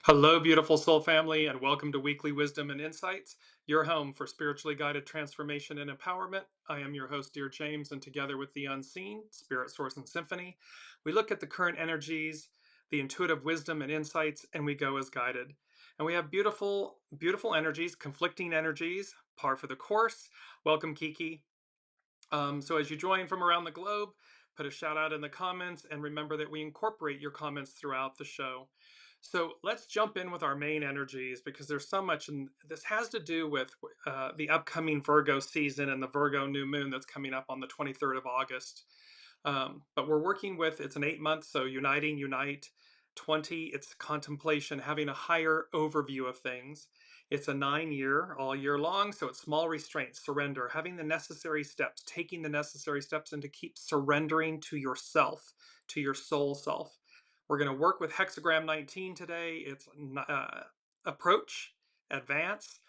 Hello, beautiful soul family, and welcome to Weekly Wisdom and Insights, your home for spiritually guided transformation and empowerment. I am your host, Dearjames, and together with the unseen, Spirit, Source, and Symphony, we look at the current energies, the intuitive wisdom and insights, and we go as guided. And we have beautiful, beautiful energies, conflicting energies, par for the course. Welcome, Kiki. So as you join from around the globe, put a shout out in the comments and remember that we incorporate your comments throughout the show. So let's jump in with our main energies because there's so much, and this has to do with the upcoming Virgo season and the Virgo new moon that's coming up on the 23rd of August. But we're working with, it's an 8 month, so uniting, unite. 20, it's contemplation, having a higher overview of things. It's a 9 year, all year long, so it's small restraints, surrender, having the necessary steps, taking the necessary steps, and to keep surrendering to yourself, to your soul self. We're going to work with hexagram 19 today. It's approach, advance,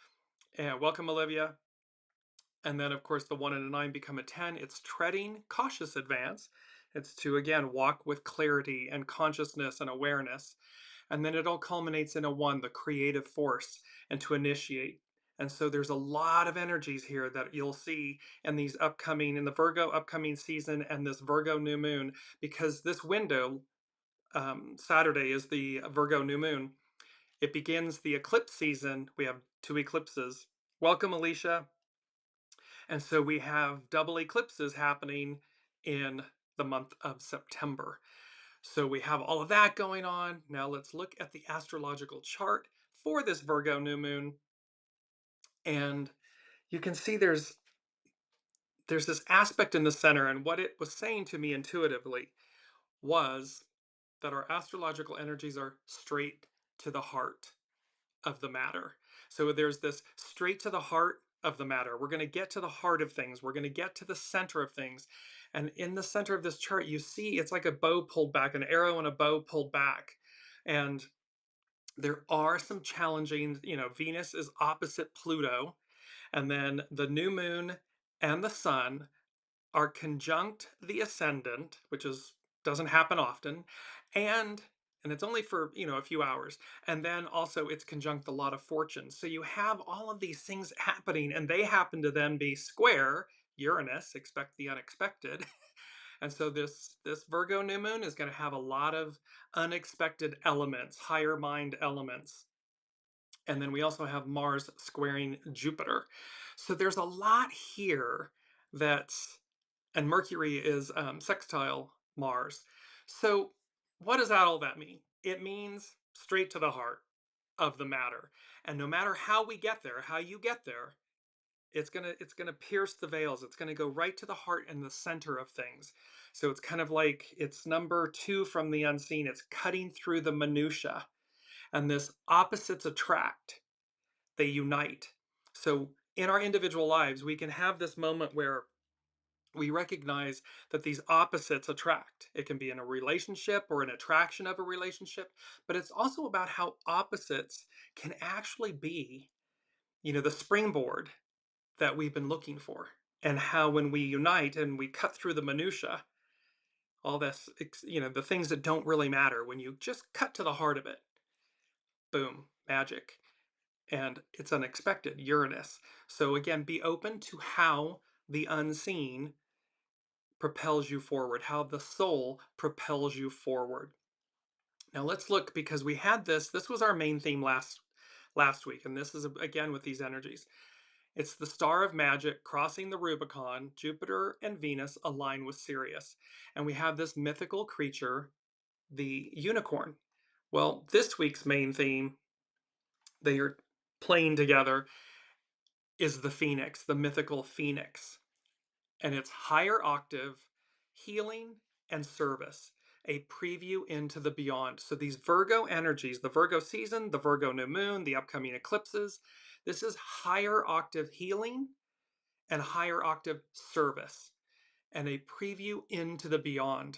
and welcome, Olivia. And then, of course, the 1 and a 9 become a 10. It's treading, cautious advance. It's to, again, walk with clarity and consciousness and awareness. And then it all culminates in a 1, the creative force, and to initiate. And so there's a lot of energies here that you'll see in these upcoming, in the Virgo upcoming season and this Virgo new moon, because this window, Saturday is the Virgo new moon. It begins the eclipse season. We have 2 eclipses. Welcome, Alicia. And so we have double eclipses happening in the month of September. So we have all of that going on. Now let's look at the astrological chart for this Virgo new moon. And you can see there's this aspect in the center, and what it was saying to me intuitively was that our astrological energies are straight to the heart of the matter. So there's this straight to the heart of the matter. We're going to get to the heart of things. We're going to get to the center of things. And in the center of this chart, you see it's like a bow pulled back, an arrow and a bow pulled back. And there are some challenging, Venus is opposite Pluto. And then the new moon and the sun are conjunct the ascendant, which doesn't happen often, and it's only for a few hours, and then also it's conjunct a lot of fortune. So you have all of these things happening, and they happen to then be square Uranus, expect the unexpected. And so this Virgo new moon is going to have a lot of unexpected elements, higher mind elements. And then we also have Mars squaring Jupiter. So there's a lot here that's, and Mercury is sextile Mars. So what does all that mean? It means straight to the heart of the matter. And no matter how we get there, how you get there, it's gonna pierce the veils. It's gonna go right to the heart and the center of things. So it's kind of like it's number 2 from the unseen. It's cutting through the minutia. And this opposites attract, they unite. So in our individual lives, we can have this moment where we recognize that these opposites attract. It can be in a relationship or an attraction of a relationship, but it's also about how opposites can actually be, the springboard that we've been looking for. And how when we unite and we cut through the minutia, all this, the things that don't really matter, when you just cut to the heart of it, boom, magic. And it's unexpected, Uranus. So again, be open to how the unseen propels you forward, how the soul propels you forward. Now let's look, because we had this was our main theme last week, and this is again with these energies. It's the star of magic crossing the Rubicon. Jupiter and Venus align with Sirius, and we have this mythical creature, the unicorn. Well, this week's main theme, they are playing together, is the phoenix, the mythical phoenix. And it's higher octave, healing, and service, a preview into the beyond. So these Virgo energies, the Virgo season, the Virgo new moon, the upcoming eclipses, this is higher octave healing and higher octave service, and a preview into the beyond.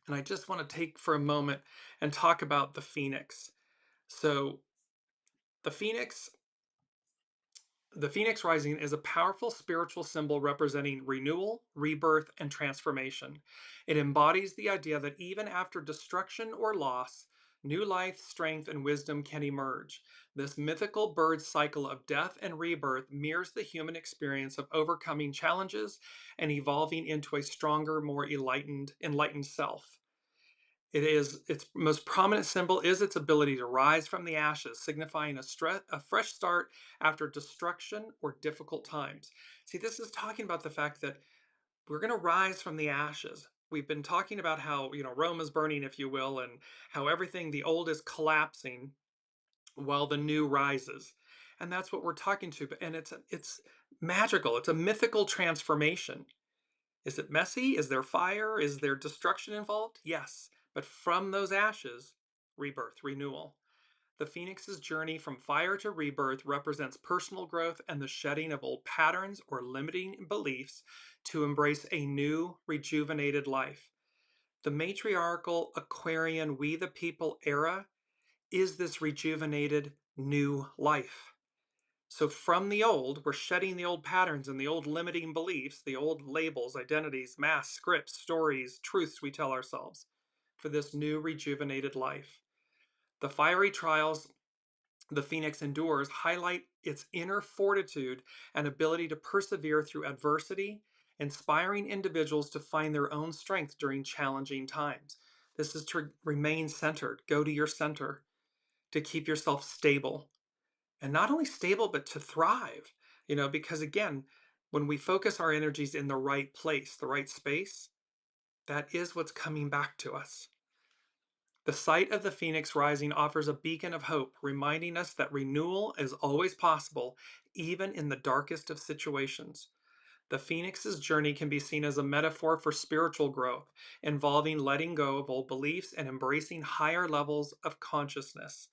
And I just want to take for a moment and talk about the phoenix. So the phoenix rising is a powerful spiritual symbol representing renewal, rebirth, and transformation. It embodies the idea that even after destruction or loss, new life, strength, and wisdom can emerge. This mythical bird cycle of death and rebirth mirrors the human experience of overcoming challenges and evolving into a stronger, more enlightened self. Its most prominent symbol is its ability to rise from the ashes, signifying a fresh start after destruction or difficult times. See, this is talking about the fact that we're going to rise from the ashes. We've been talking about how, Rome is burning, if you will, and how everything, the old is collapsing while the new rises. And that's what we're talking to. And it's magical. It's a mythical transformation. Is it messy? Is there fire? Is there destruction involved? Yes. But from those ashes, rebirth, renewal. The phoenix's journey from fire to rebirth represents personal growth and the shedding of old patterns or limiting beliefs to embrace a new, rejuvenated life. The matriarchal Aquarian We the People era is this rejuvenated new life. So from the old, we're shedding the old patterns and the old limiting beliefs, the old labels, identities, masks, scripts, stories, truths we tell ourselves for this new rejuvenated life. The fiery trials the phoenix endures highlight its inner fortitude and ability to persevere through adversity, inspiring individuals to find their own strength during challenging times. This is to remain centered, go to your center, to keep yourself stable. And not only stable, but to thrive, because again, when we focus our energies in the right place, the right space, that is what's coming back to us. The sight of the phoenix rising offers a beacon of hope, reminding us that renewal is always possible, even in the darkest of situations. The phoenix's journey can be seen as a metaphor for spiritual growth, involving letting go of old beliefs and embracing higher levels of consciousness.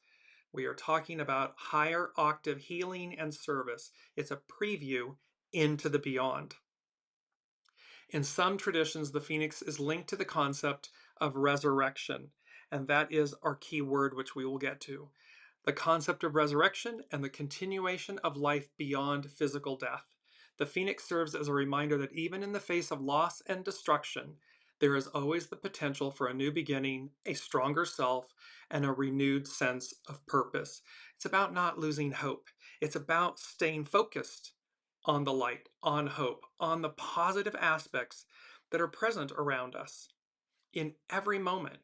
We are talking about higher octave healing and service. It's a preview into the beyond. In some traditions, the phoenix is linked to the concept of resurrection, and that is our key word, which we will get to. The concept of resurrection and the continuation of life beyond physical death. The phoenix serves as a reminder that even in the face of loss and destruction, there is always the potential for a new beginning, a stronger self, and a renewed sense of purpose. It's about not losing hope. It's about staying focused on the light, on hope, on the positive aspects that are present around us in every moment.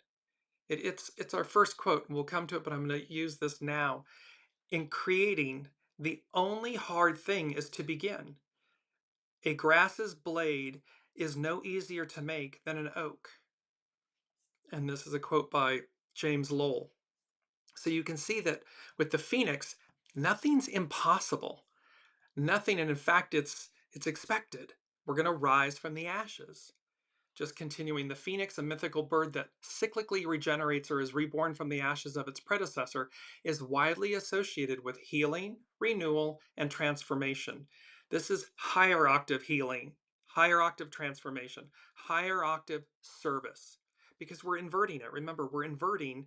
It's our first quote, and we'll come to it, but I'm going to use this now. In creating, the only hard thing is to begin. A grass's blade is no easier to make than an oak. And this is a quote by James Lowell. So you can see that with the phoenix, nothing's impossible. Nothing, and in fact, it's expected. We're going to rise from the ashes. Just continuing, the phoenix, a mythical bird that cyclically regenerates or is reborn from the ashes of its predecessor, is widely associated with healing, renewal, and transformation. This is higher octave healing, higher octave transformation, higher octave service, because we're inverting it. Remember, we're inverting.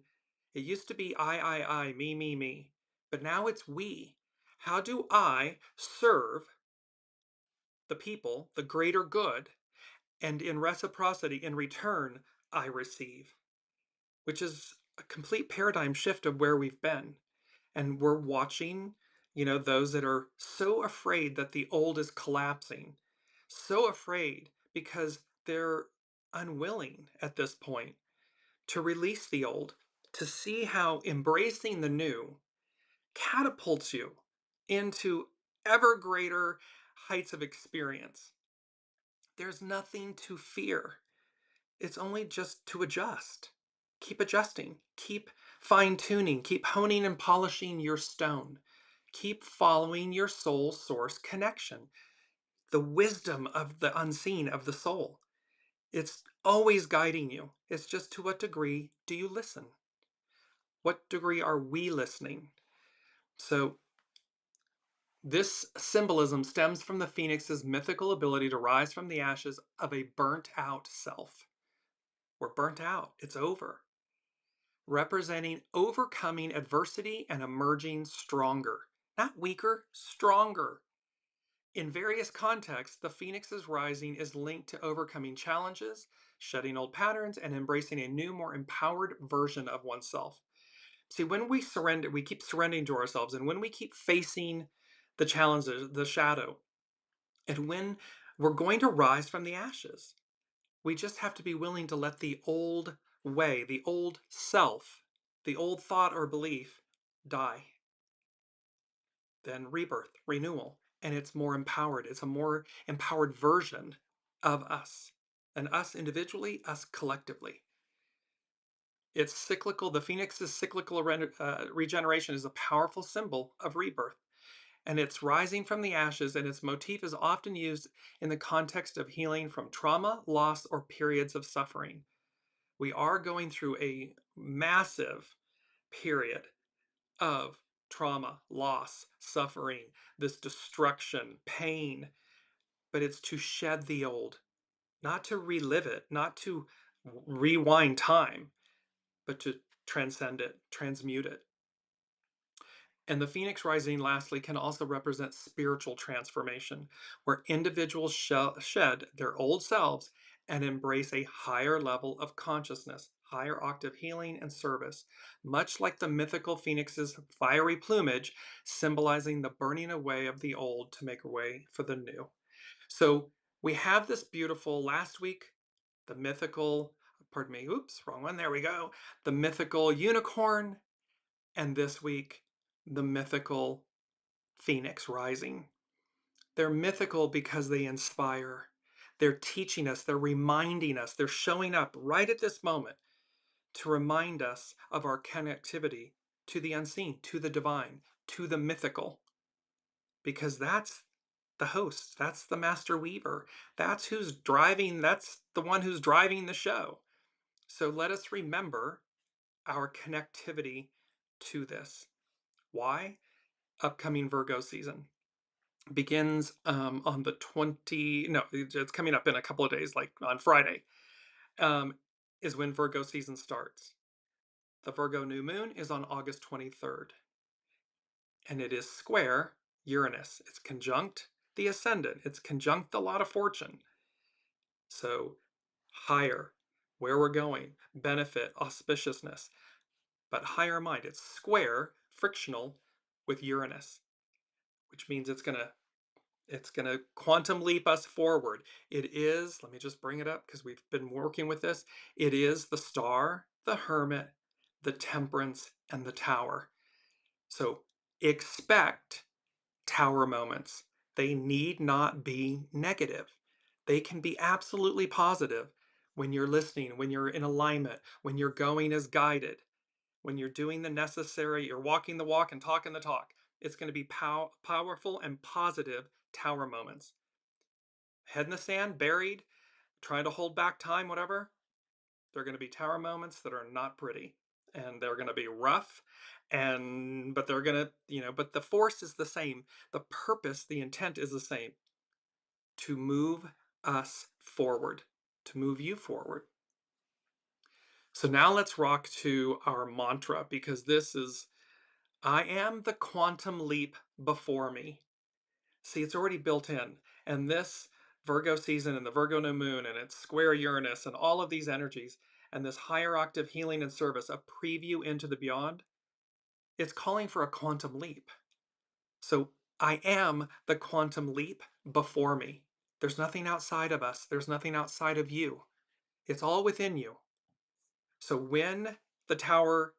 It used to be I, me, but now it's we. How do I serve the people, the greater good, and in reciprocity, in return, I receive, which is a complete paradigm shift of where we've been. And we're watching, those that are so afraid that the old is collapsing, so afraid because they're unwilling at this point to release the old, to see how embracing the new catapults you into ever greater heights of experience. There's nothing to fear. It's only just to adjust. Keep adjusting. Keep fine tuning. Keep honing and polishing your stone. Keep following your soul source connection. The wisdom of the unseen of the soul. It's always guiding you. It's just to what degree do you listen? What degree are we listening? So this symbolism stems from the phoenix's mythical ability to rise from the ashes of a burnt out self. We're burnt out. It's over. Representing overcoming adversity and emerging stronger. Not weaker, stronger. In various contexts, the phoenix's rising is linked to overcoming challenges, shedding old patterns, and embracing a new, more empowered version of oneself. See, when we surrender, we keep surrendering to ourselves, and when we keep facing the challenges, the shadow, and when we're going to rise from the ashes, we just have to be willing to let the old way, the old self, the old thought or belief die. Then rebirth, renewal, and it's more empowered. It's a more empowered version of us, and us individually, us collectively. It's cyclical. The phoenix's cyclical regeneration is a powerful symbol of rebirth, and it's rising from the ashes, and its motif is often used in the context of healing from trauma, loss, or periods of suffering. We are going through a massive period of trauma, loss, suffering, this destruction, pain, but it's to shed the old, not to relive it, not to rewind time, but to transcend it, transmute it. And the phoenix rising, lastly, can also represent spiritual transformation, where individuals shed their old selves and embrace a higher level of consciousness, higher octave healing and service, much like the mythical phoenix's fiery plumage, symbolizing the burning away of the old to make way for the new. So we have this beautiful, last week, the mythical, pardon me, oops, wrong one, there we go, the mythical unicorn, and this week, the mythical phoenix rising. They're mythical because they inspire. They're teaching us, they're reminding us, they're showing up right at this moment to remind us of our connectivity to the unseen, to the divine, to the mythical, because that's the host, that's the master weaver, that's that's the one who's driving the show. So let us remember our connectivity to this. Why? Upcoming Virgo season begins on the 20, no, it's coming up in a couple of days, like on Friday, um, is when Virgo season starts. The Virgo new moon is on August 23rd, and it is square Uranus. It's conjunct the ascendant, it's conjunct the lot of fortune. So higher, where we're going, benefit, auspiciousness, but higher mind. It's square, frictional with Uranus, which means it's gonna quantum leap us forward. It is, let me just bring it up because we've been working with this. It is the star, the hermit, the temperance, and the tower. So expect tower moments. They need not be negative. They can be absolutely positive when you're listening, when you're in alignment, when you're going as guided, when you're doing the necessary, you're walking the walk and talking the talk. It's going to be powerful and positive tower moments. Head in the sand, buried, trying to hold back time, whatever. They're going to be tower moments that are not pretty, and they're going to be rough, and but they're going to, but the force is the same. The purpose, the intent is the same, to move us forward, to move you forward. So now let's rock to our mantra, because this is, I am the quantum leap before me. See, it's already built in. And this Virgo season and the Virgo new moon and its square Uranus and all of these energies and this higher octave healing and service, a preview into the beyond, it's calling for a quantum leap. So I am the quantum leap before me. There's nothing outside of us. There's nothing outside of you. It's all within you. So the tower,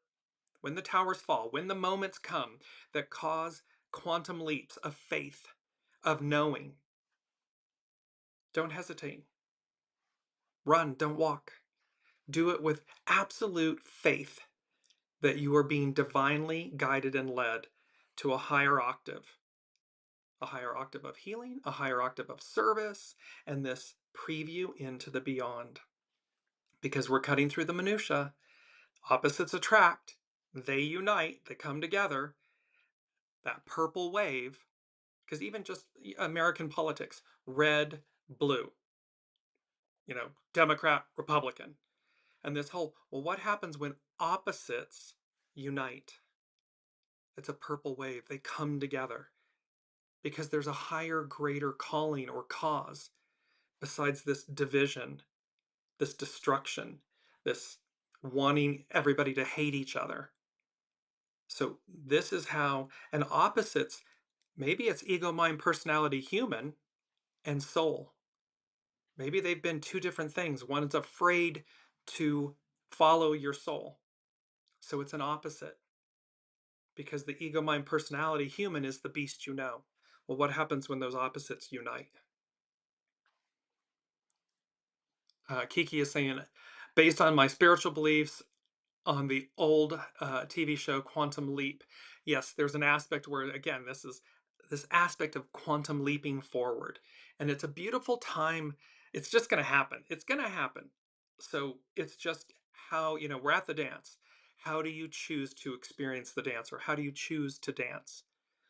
when the towers fall, when the moments come that cause quantum leaps of faith, of knowing, don't hesitate. Run, don't walk. Do it with absolute faith that you are being divinely guided and led to a higher octave of healing, a higher octave of service, and this preview into the beyond. Because we're cutting through the minutia, opposites attract, they unite, they come together. That purple wave, because even just American politics, red, blue, Democrat, Republican. And this whole, well, what happens when opposites unite? It's a purple wave. They come together because there's a higher, greater calling or cause besides this division, this destruction, this wanting everybody to hate each other. So this is how, and opposites, maybe it's ego, mind, personality, human, and soul. Maybe they've been two different things. One is afraid to follow your soul. So it's an opposite because the ego, mind, personality, human is the beast you know. Well, what happens when those opposites unite? Kiki is saying, based on my spiritual beliefs, on the old TV show Quantum Leap. Yes, there's an aspect where, again, this is this aspect of quantum leaping forward. And it's a beautiful time. It's just going to happen. It's going to happen. So it's just how, we're at the dance. How do you choose to experience the dance, or how do you choose to dance?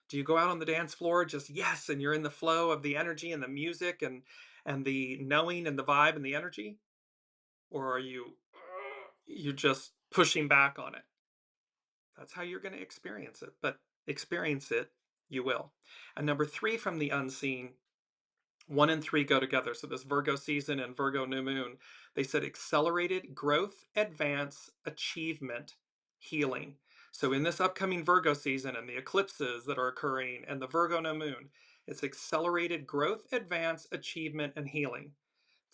Do you go out on the dance floor just yes, and you're in the flow of the energy and the music and the knowing and the vibe and the energy? Or are you're just pushing back on it? That's how you're going to experience it, but experience it you will. And number three from the unseen, one and three go together. So this Virgo season and Virgo new moon, they said accelerated growth, advance, achievement, healing. So in this upcoming Virgo season and the eclipses that are occurring and the Virgo new moon, it's accelerated growth, advance, achievement, and healing.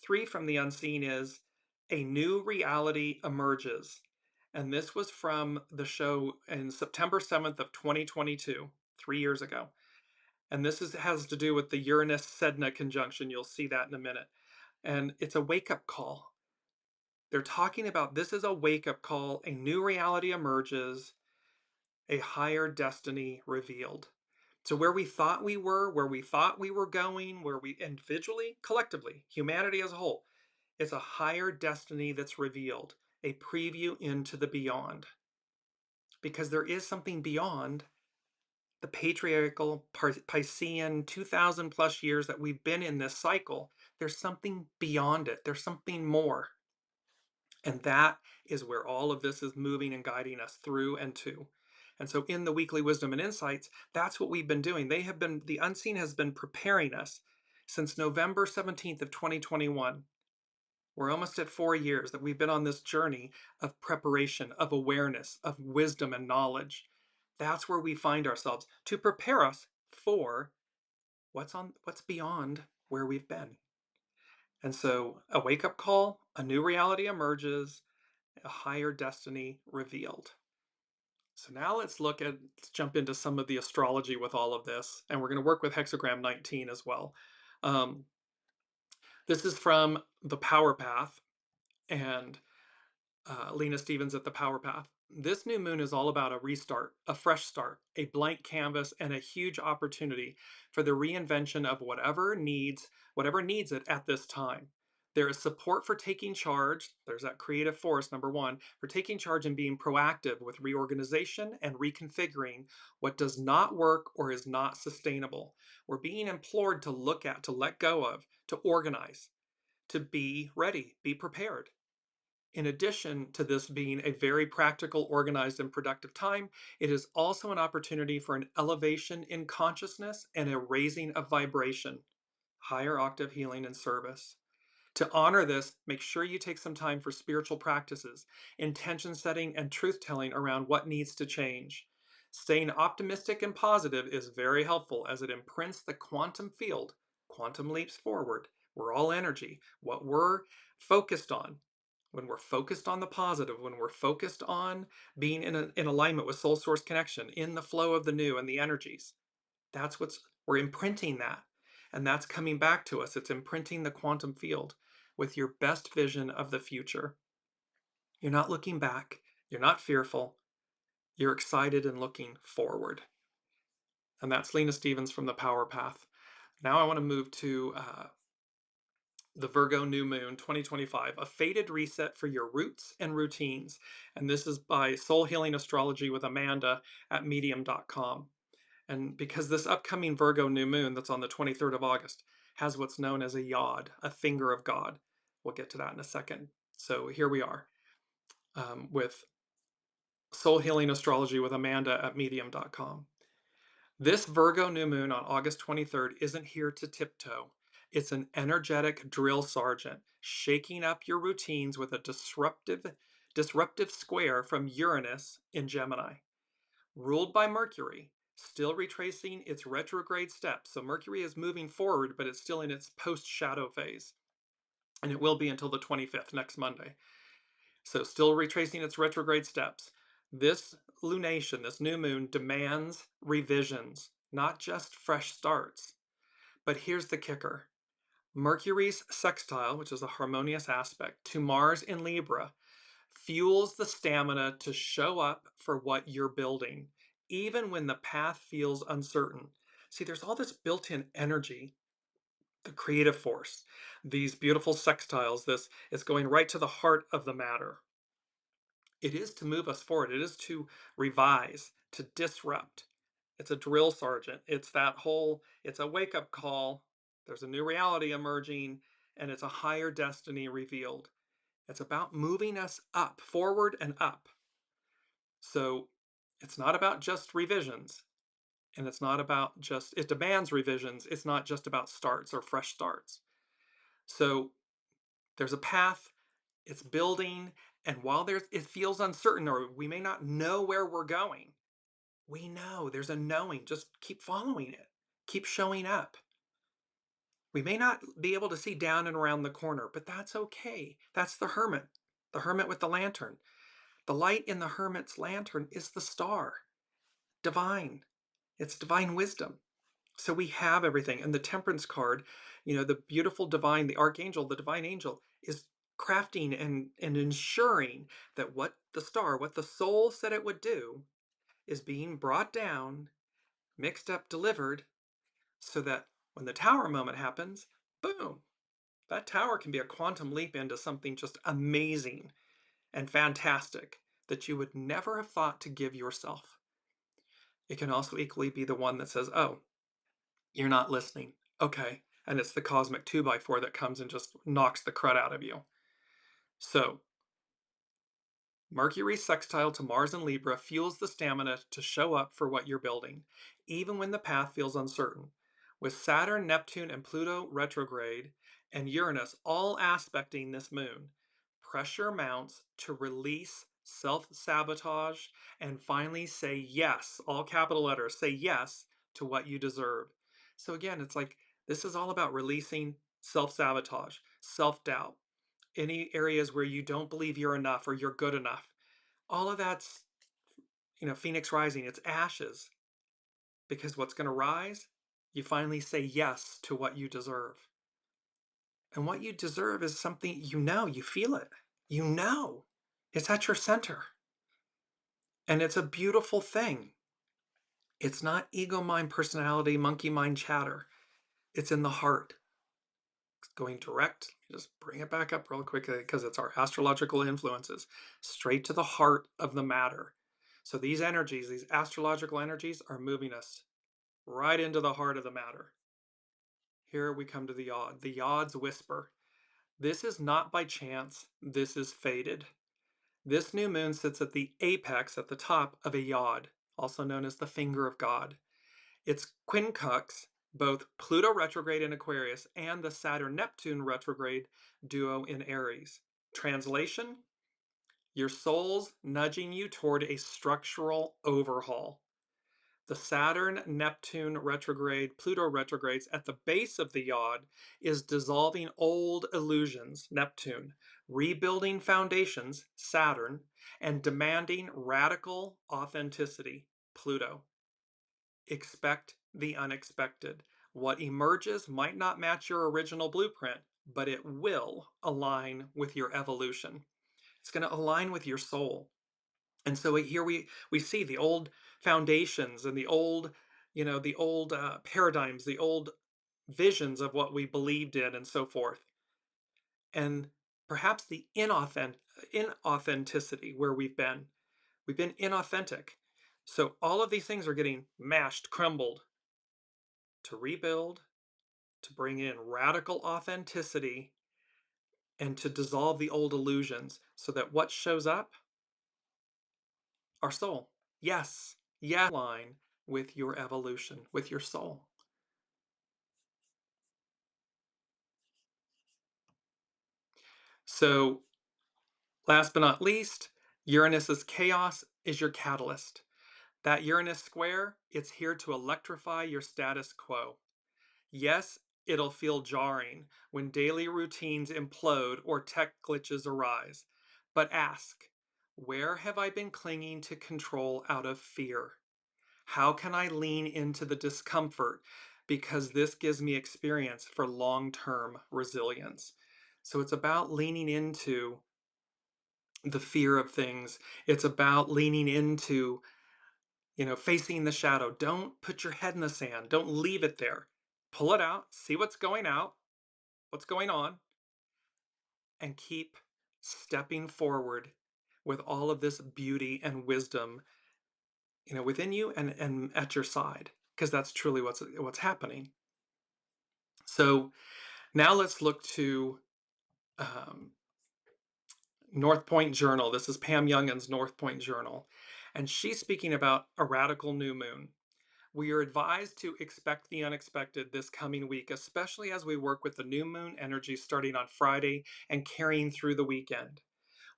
Three from the unseen is a new reality emerges. And this was from the show in September 7th of 2022, 3 years ago. And this has to do with the Uranus-Sedna conjunction. You'll see that in a minute. And it's a wake-up call. They're talking about this is a wake-up call. A new reality emerges, a higher destiny revealed. So where we thought we were going, where we individually, collectively, humanity as a whole, it's a higher destiny that's revealed, a preview into the beyond. Because there is something beyond the patriarchal Piscean 2000 plus years that we've been in this cycle. There's something beyond it. There's something more. And that is where all of this is moving and guiding us through and to. And so in the weekly wisdom and insights, that's what we've been doing. The unseen has been preparing us since November 17th of 2021. We're almost at 4 years that we've been on this journey of preparation, of awareness, of wisdom and knowledge. That's where we find ourselves to prepare us for what's beyond where we've been. And so a wake-up call, a new reality emerges, a higher destiny revealed. So now let's jump into some of the astrology with all of this, and we're going to work with hexagram 19 as well. Um, this is from the Power Path, and Lena Stevens at the Power Path. This new moon is all about a restart, a fresh start, a blank canvas, and a huge opportunity for the reinvention of whatever needs it at this time. There is support for taking charge. There's that creative force, number one, for taking charge and being proactive with reorganization and reconfiguring what does not work or is not sustainable. We're being implored to look at, to let go of, to organize, to be ready, be prepared. In addition to this being a very practical, organized, and productive time, it is also an opportunity for an elevation in consciousness and a raising of vibration, higher octave healing and service. To honor this, make sure you take some time for spiritual practices, intention setting, and truth telling around what needs to change. Staying optimistic and positive is very helpful as it imprints the quantum field. Quantum leaps forward. We're all energy. What we're focused on, when we're focused on the positive, when we're focused on being in alignment with soul source connection, in the flow of the new and the energies, we're imprinting that. And that's coming back to us. It's imprinting the quantum field with your best vision of the future. You're not looking back. You're not fearful. You're excited and looking forward. And that's Lena Stevens from the Power Path. Now I want to move to the Virgo New Moon 2025, a fated reset for your roots and routines. And this is by Soul Healing Astrology with Amanda at medium.com. And because this upcoming Virgo new moon that's on the 23rd of August has what's known as a yod, a finger of God. We'll get to that in a second. So here we are with Soul Healing Astrology with Amanda at medium.com. This Virgo new moon on August 23rd isn't here to tiptoe. It's an energetic drill sergeant shaking up your routines with a disruptive square from Uranus in Gemini. ruled by Mercury, still retracing its retrograde steps. So Mercury is moving forward, but it's still in its post-shadow phase. And it will be until the 25th, next Monday. So still retracing its retrograde steps. This lunation, this new moon, demands revisions, not just fresh starts. But here's the kicker. Mercury's sextile, which is a harmonious aspect, to Mars in Libra, fuels the stamina to show up for what you're building, even when the path feels uncertain. See, there's all this built-in energy, the creative force, these beautiful sextiles, this is going right to the heart of the matter. It is to move us forward. It is to revise, to disrupt. It's a drill sergeant. It's that whole, it's a wake-up call. There's a new reality emerging, and it's a higher destiny revealed. It's about moving us up, forward and up. So it's not about just revisions, and it's not about just, it demands revisions. It's not just about starts or fresh starts. So there's a path, it's building, and while it feels uncertain or we may not know where we're going, we know there's a knowing. Just keep following it. Keep showing up. We may not be able to see down and around the corner, but that's okay. That's the hermit with the lantern. The light in the hermit's lantern is the star, divine. It's divine wisdom. So we have everything. And the temperance card, the beautiful divine, the archangel, the divine angel is crafting and ensuring that what the star, what the soul said it would do, is being brought down, mixed up, delivered, so that when the tower moment happens, boom, that tower can be a quantum leap into something just amazing and fantastic that you would never have thought to give yourself. It can also equally be the one that says, oh, you're not listening. Okay. And it's the cosmic 2x4 that comes and just knocks the crud out of you. So Mercury sextile to Mars in Libra fuels the stamina to show up for what you're building, even when the path feels uncertain. With Saturn, Neptune, and Pluto retrograde, and Uranus all aspecting this moon, pressure mounts to release self-sabotage and finally say yes, all capital letters, say yes to what you deserve. So again, it's like this is all about releasing self-sabotage, self-doubt, any areas where you don't believe you're enough or you're good enough. All of that's, Phoenix rising, it's ashes. Because what's going to rise? You finally say yes to what you deserve. And what you deserve is something you feel it. You know. It's at your center. And it's a beautiful thing. It's not ego mind, personality, monkey mind chatter. It's in the heart. Going direct, just bring it back up real quickly because it's our astrological influences, straight to the heart of the matter. So these energies, these astrological energies are moving us right into the heart of the matter. Here we come to the yod, the yod's whisper. This is not by chance, this is fated. This new moon sits at the apex, at the top of a yod, also known as the finger of God. Its quincux, both Pluto retrograde in Aquarius and the Saturn-Neptune retrograde duo in Aries. Translation, your soul's nudging you toward a structural overhaul. The Saturn-Neptune retrograde, Pluto retrogrades at the base of the yod is dissolving old illusions, Neptune, rebuilding foundations, Saturn, and demanding radical authenticity, Pluto. Expect the unexpected. What emerges might not match your original blueprint, but it will align with your evolution. It's going to align with your soul. And so here we see the old foundations and the old, paradigms, the old visions of what we believed in and so forth. And perhaps the inauthenticity where we've been. We've been inauthentic. So all of these things are getting mashed, crumbled, to rebuild, to bring in radical authenticity, and to dissolve the old illusions so that what shows up? Our soul. Yes, yes, line with your evolution, with your soul. So last but not least, Uranus's chaos is your catalyst. That Uranus square, it's here to electrify your status quo. Yes, it'll feel jarring when daily routines implode or tech glitches arise. But ask, where have I been clinging to control out of fear? How can I lean into the discomfort? Because this gives me experience for long term resilience. So it's about leaning into the fear of things. It's about leaning into, facing the shadow. Don't put your head in the sand. Don't leave it there. Pull it out, see what's going on, and keep stepping forward with all of this beauty and wisdom, within you and at your side, because that's truly what's happening. So now let's look to um, North Point Journal. This is Pam Youngin's North Point Journal, and she's speaking about a radical new moon. We are advised to expect the unexpected this coming week, especially as we work with the new moon energy starting on Friday and carrying through the weekend.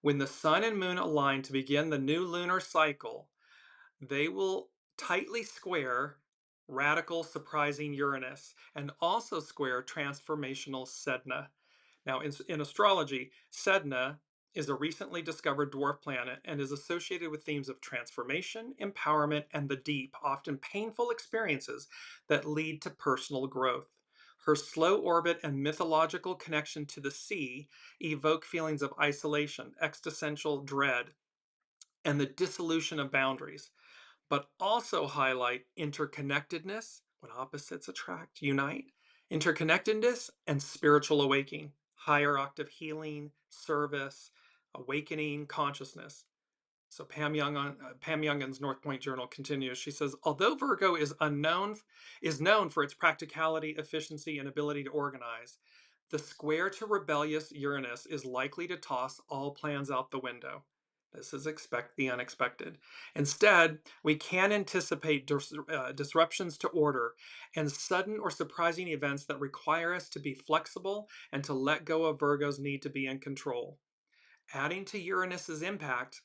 When the sun and moon align to begin the new lunar cycle, they will tightly square radical, surprising Uranus and also square transformational Sedna. Now, in astrology, Sedna is a recently discovered dwarf planet and is associated with themes of transformation, empowerment, and the deep, often painful experiences that lead to personal growth. Her slow orbit and mythological connection to the sea evoke feelings of isolation, existential dread, and the dissolution of boundaries, but also highlight interconnectedness, when opposites attract, unite, interconnectedness and spiritual awakening, higher octave healing, service, awakening consciousness. So Pam Youngin's North Point Journal continues. She says, although Virgo is known for its practicality, efficiency, and ability to organize, the square to rebellious Uranus is likely to toss all plans out the window. This is expect the unexpected. Instead, we can anticipate disruptions to order and sudden or surprising events that require us to be flexible and to let go of Virgo's need to be in control. Adding to Uranus's impact,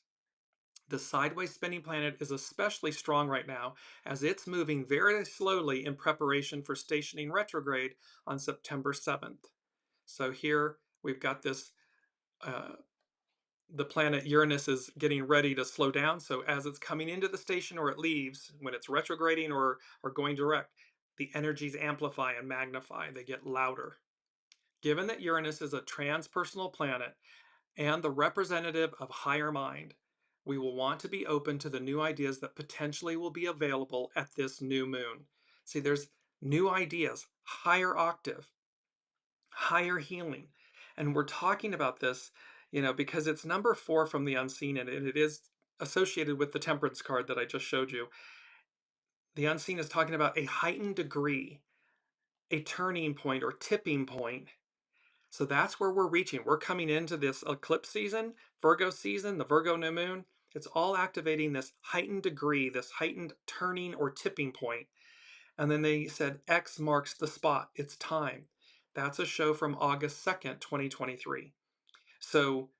the sideways spinning planet is especially strong right now as it's moving very slowly in preparation for stationing retrograde on September 7th. So here we've got this, the planet Uranus is getting ready to slow down. So as it's coming into the station or it leaves, when it's retrograding or going direct, the energies amplify and magnify, they get louder. Given that Uranus is a transpersonal planet and the representative of higher mind, we will want to be open to the new ideas that potentially will be available at this new moon. See, there's new ideas, higher octave, higher healing. And we're talking about this, because it's number 4 from the unseen, and it is associated with the temperance card that I just showed you. The unseen is talking about a heightened degree, a turning point or tipping point. So that's where we're reaching. We're coming into this eclipse season, Virgo season, the Virgo new moon. It's all activating this heightened degree, this heightened turning or tipping point. And then they said X marks the spot. It's time. That's a show from August 2nd, 2023. So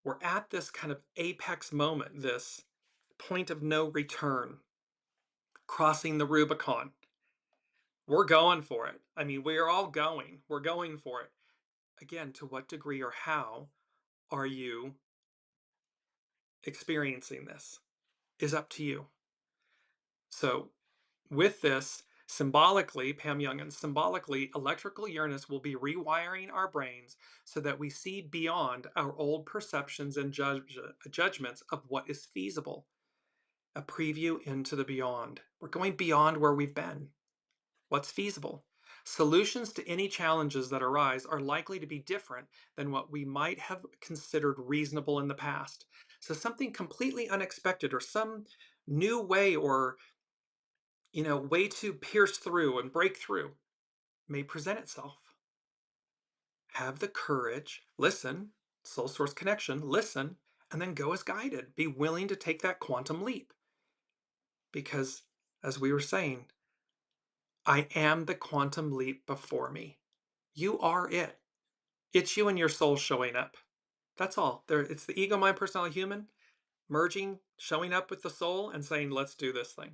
we're at this kind of apex moment, this point of no return, crossing the Rubicon. We're going for it. I mean, we're all going. We're going for it. Again, to what degree or how are you experiencing this is up to you. So with this, symbolically, Pam Youngin, symbolically, electrical Uranus will be rewiring our brains so that we see beyond our old perceptions and judgments of what is feasible. A preview into the beyond. We're going beyond where we've been. What's feasible? Solutions to any challenges that arise are likely to be different than what we might have considered reasonable in the past. So something completely unexpected or some new way or way to pierce through and break through may present itself. Have the courage, listen, soul source connection, listen, and then go as guided. Be willing to take that quantum leap. Because as we were saying, I am the quantum leap before me. You are it. It's you and your soul showing up. That's all. It's the ego, mind, personality, human. merging, showing up with the soul and saying, let's do this thing.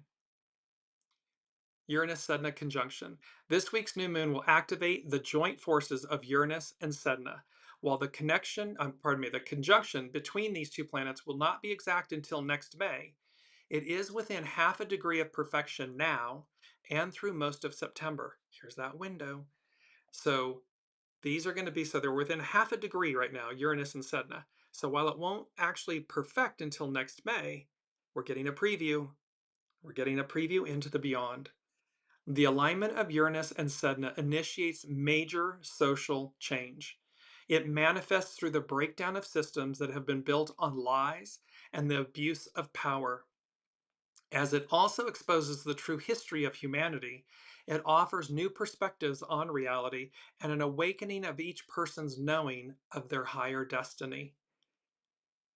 Uranus-Sedna conjunction. This week's new moon will activate the joint forces of Uranus and Sedna. While the the conjunction between these two planets will not be exact until next May, it is within half a degree of perfection now and through most of September. Here's that window. So these are going to be, so they're within half a degree right now, Uranus and Sedna. So while it won't actually perfect until next May, we're getting a preview. We're getting a preview into the beyond. The alignment of Uranus and Sedna initiates major social change. It manifests through the breakdown of systems that have been built on lies and the abuse of power. As it also exposes the true history of humanity, it offers new perspectives on reality and an awakening of each person's knowing of their higher destiny.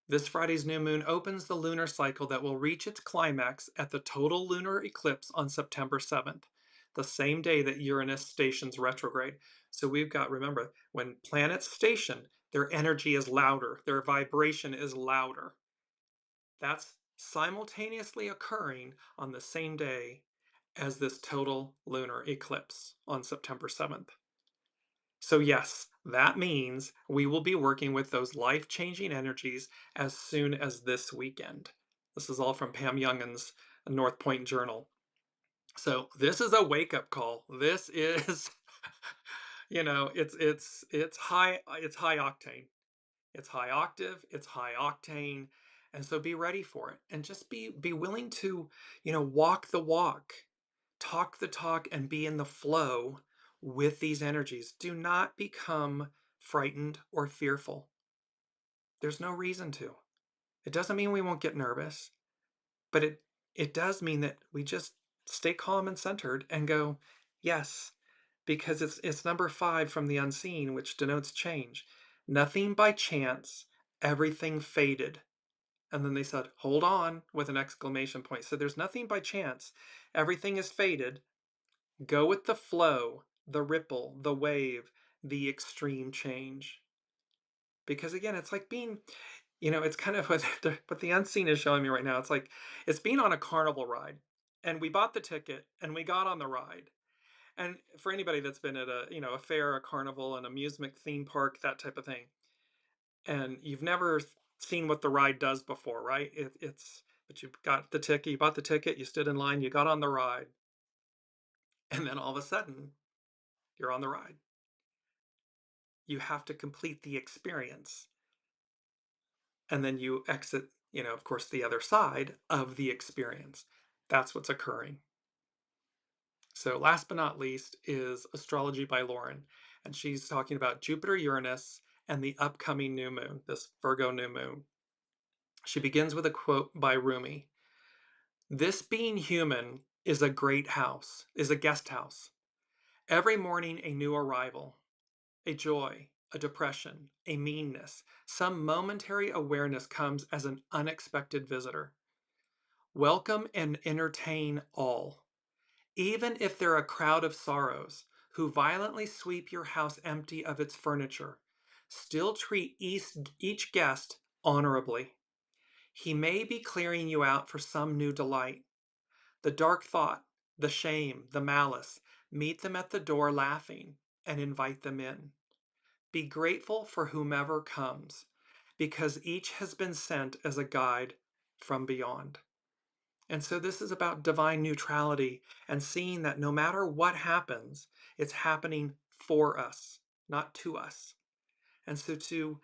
This Friday's new moon opens the lunar cycle that will reach its climax at the total lunar eclipse on September 7th, the same day that Uranus stations retrograde. So we've got, remember, when planets station, their energy is louder, their vibration is louder. That's simultaneously occurring on the same day as this total lunar eclipse on September 7th. So yes, that means we will be working with those life-changing energies as soon as this weekend. This is all from Pam Youngin's North Point Journal. So this is a wake-up call. This is, it's high octane. It's high octave, it's high octane, and so be ready for it. And just be willing to, walk the walk, talk the talk, and be in the flow with these energies. Do not become frightened or fearful. There's no reason to. It doesn't mean we won't get nervous, but it does mean that we just stay calm and centered and go, yes, because it's number 5 from the unseen, which denotes change. Nothing by chance, everything faded. And then they said, hold on, with an exclamation point. So there's nothing by chance. Everything is faded. Go with the flow, the ripple, the wave, the extreme change. Because again, it's like being, it's kind of what the unseen is showing me right now. It's like, it's being on a carnival ride. And we bought the ticket and we got on the ride. And for anybody that's been at a fair, a carnival, an amusement theme park, that type of thing, and you've never seen what the ride does before, right? But you got the ticket, you bought the ticket, you stood in line, you got on the ride, and then all of a sudden, you're on the ride. You have to complete the experience, and then you exit, of course, the other side of the experience. That's what's occurring. So last but not least is Astrology by Lauren, and she's talking about Jupiter-Uranus and the upcoming new moon, this Virgo new moon. She begins with a quote by Rumi. This being human is a great house, is a guest house. Every morning a new arrival, a joy, a depression, a meanness, some momentary awareness comes as an unexpected visitor. Welcome and entertain all. Even if they're a crowd of sorrows who violently sweep your house empty of its furniture, still treat each guest honorably. He may be clearing you out for some new delight. The dark thought, the shame, the malice, meet them at the door laughing and invite them in. Be grateful for whomever comes, because each has been sent as a guide from beyond. And so this is about divine neutrality and seeing that no matter what happens, it's happening for us, not to us. And so to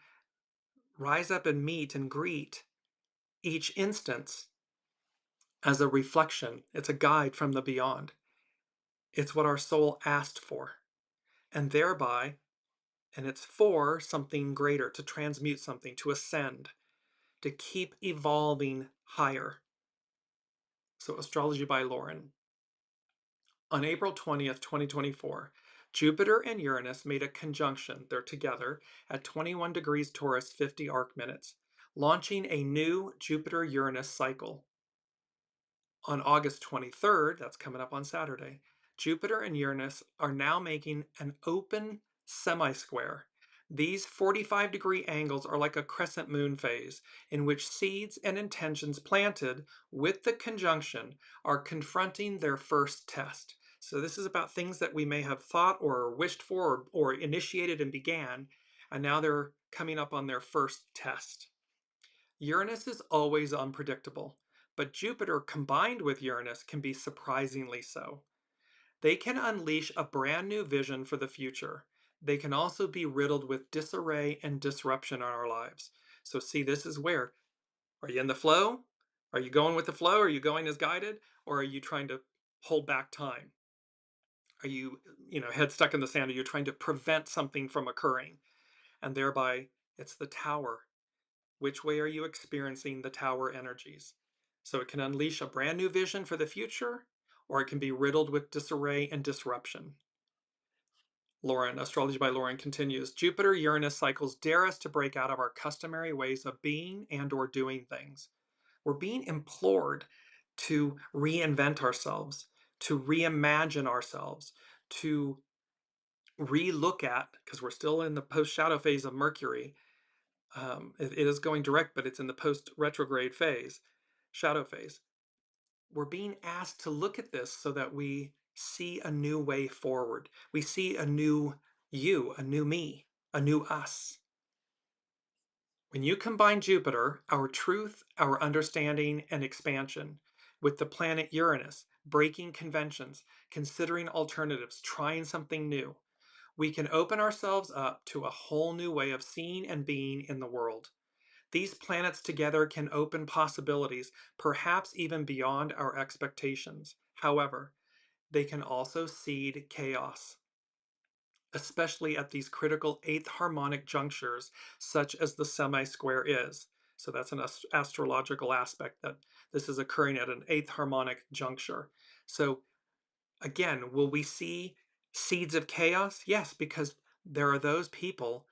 rise up and meet and greet each instance as a reflection, it's a guide from the beyond. It's what our soul asked for. And thereby, and it's for something greater, to transmute something, to ascend, to keep evolving higher. So Astrology by Lauren. On April 20th, 2024, Jupiter and Uranus made a conjunction. They're together at 21 degrees Taurus, 50 arc minutes, launching a new Jupiter-Uranus cycle. On August 23rd, that's coming up on Saturday, Jupiter and Uranus are now making an open semi-square, These 45-degree angles are like a crescent moon phase in which seeds and intentions planted with the conjunction are confronting their first test. So this is about things that we may have thought or wished for or initiated and began, and now they're coming up on their first test. Uranus is always unpredictable, but Jupiter combined with Uranus can be surprisingly so. They can unleash a brand new vision for the future. They can also be riddled with disarray and disruption in our lives. So, see, this is where are you in the flow? Are you going with the flow? Are you going as guided? Or are you trying to hold back time? Are you, head stuck in the sand? Are you trying to prevent something from occurring? And thereby, it's the tower. Which way are you experiencing the tower energies? So it can unleash a brand new vision for the future, or it can be riddled with disarray and disruption. Lauren, Astrology by Lauren continues, Jupiter-Uranus cycles dare us to break out of our customary ways of being and or doing things. We're being implored to reinvent ourselves, to reimagine ourselves, to re-look at, because we're still in the post-shadow phase of Mercury. It is going direct, but it's in the post-retrograde phase, shadow phase. We're being asked to look at this so that we see a new way forward. We see a new you, a new me, a new us. When you combine Jupiter, our truth, our understanding, and expansion, with the planet Uranus, breaking conventions, considering alternatives, trying something new, we can open ourselves up to a whole new way of seeing and being in the world. These planets together can open possibilities, perhaps even beyond our expectations. However, they can also seed chaos, especially at these critical eighth harmonic junctures, such as the semi-square is. So that's an astrological aspect that this is occurring at an eighth harmonic juncture. So again, will we see seeds of chaos? Yes, because there are those people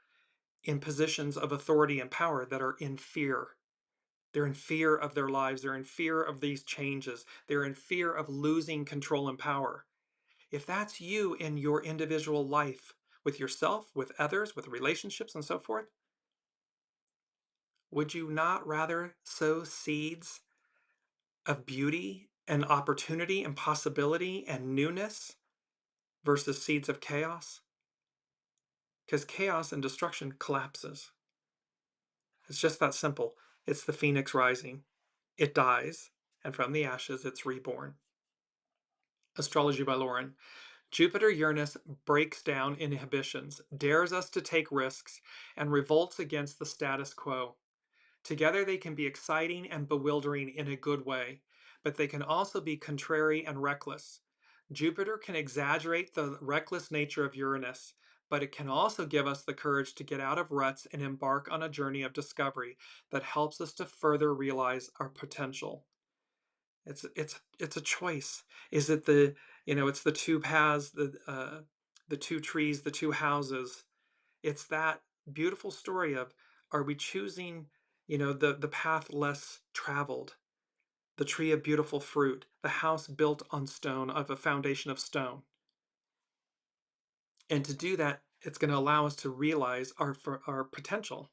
in positions of authority and power that are in fear. They're in fear of their lives. They're in fear of these changes. They're in fear of losing control and power. If that's you in your individual life, with yourself, with others, with relationships, and so forth, would you not rather sow seeds of beauty and opportunity and possibility and newness versus seeds of chaos? Because chaos and destruction collapses. It's just that simple. It's the phoenix rising. It dies, and from the ashes, it's reborn. Astrology by Lauren. Jupiter-Uranus breaks down inhibitions, dares us to take risks, and revolts against the status quo. Together they can be exciting and bewildering in a good way, but they can also be contrary and reckless. Jupiter can exaggerate the reckless nature of Uranus, but it can also give us the courage to get out of ruts and embark on a journey of discovery that helps us to further realize our potential. It's a choice. Is it it's the two paths, the two trees, the two houses. It's that beautiful story of, are we choosing, the path less traveled, the tree of beautiful fruit, the house built on stone, of a foundation of stone. And to do that, it's going to allow us to realize our potential.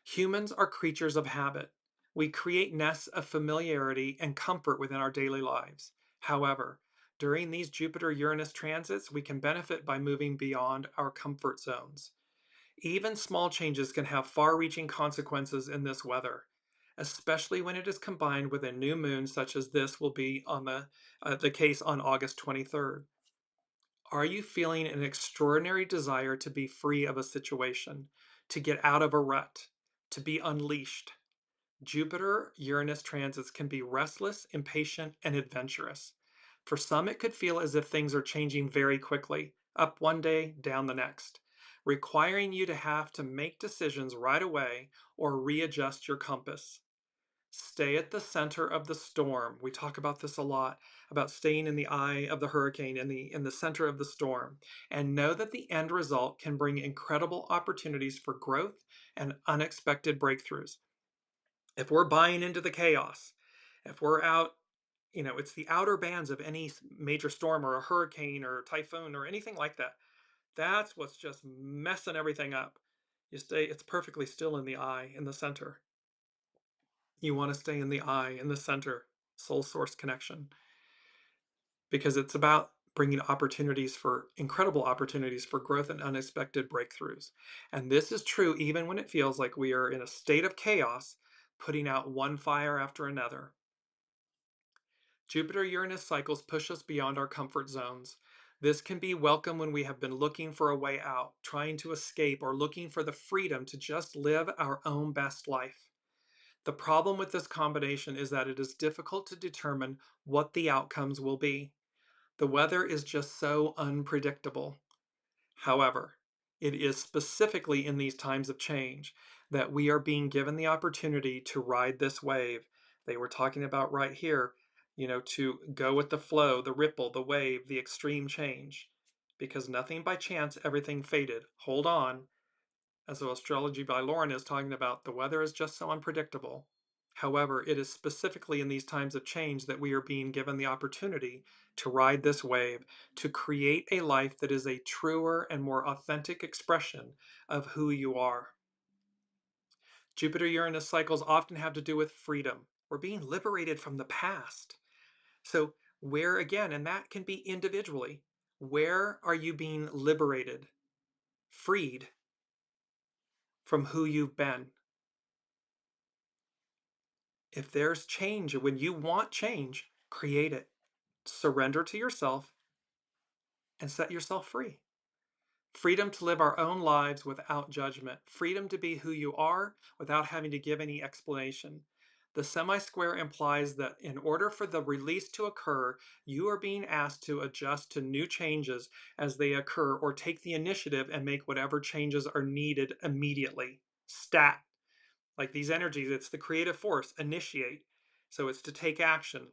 Humans are creatures of habit. We create nests of familiarity and comfort within our daily lives. However, during these Jupiter-Uranus transits, we can benefit by moving beyond our comfort zones. Even small changes can have far-reaching consequences in this weather, especially when it is combined with a new moon such as this will be on the case on August 23rd. Are you feeling an extraordinary desire to be free of a situation, to get out of a rut, to be unleashed? Jupiter-Uranus transits can be restless, impatient, and adventurous. For some, it could feel as if things are changing very quickly, up one day, down the next, requiring you to have to make decisions right away or readjust your compass. Stay at the center of the storm. We talk about this a lot, about staying in the eye of the hurricane, in the center of the storm, and know that the end result can bring incredible opportunities for growth and unexpected breakthroughs. If we're buying into the chaos, if we're out, it's the outer bands of any major storm or a hurricane or typhoon or anything like that. That's what's just messing everything up. It's perfectly still in the eye, in the center. You want to stay in the eye, in the center, soul source connection, because it's about bringing opportunities for incredible opportunities for growth and unexpected breakthroughs. And this is true even when it feels like we are in a state of chaos, putting out one fire after another. Jupiter Uranus cycles push us beyond our comfort zones. This can be welcome when we have been looking for a way out, trying to escape, or looking for the freedom to just live our own best life. The problem with this combination is that it is difficult to determine what the outcomes will be. The weather is just so unpredictable. However, it is specifically in these times of change that we are being given the opportunity to ride this wave. They were talking about right here, to go with the flow, the ripple, the wave, the extreme change. Because nothing by chance, everything faded. Hold on. As the Astrology by Lauren is talking about, the weather is just so unpredictable. However, it is specifically in these times of change that we are being given the opportunity to ride this wave, to create a life that is a truer and more authentic expression of who you are. Jupiter-Uranus cycles often have to do with freedom. We're being liberated from the past. So where again, and that can be individually, where are you being liberated, freed from who you've been? If there's change, when you want change, create it. Surrender to yourself and set yourself free. Freedom to live our own lives without judgment. Freedom to be who you are without having to give any explanation. The semi-square implies that in order for the release to occur, you are being asked to adjust to new changes as they occur or take the initiative and make whatever changes are needed immediately. Stat. Like these energies, it's the creative force, initiate. So it's to take action.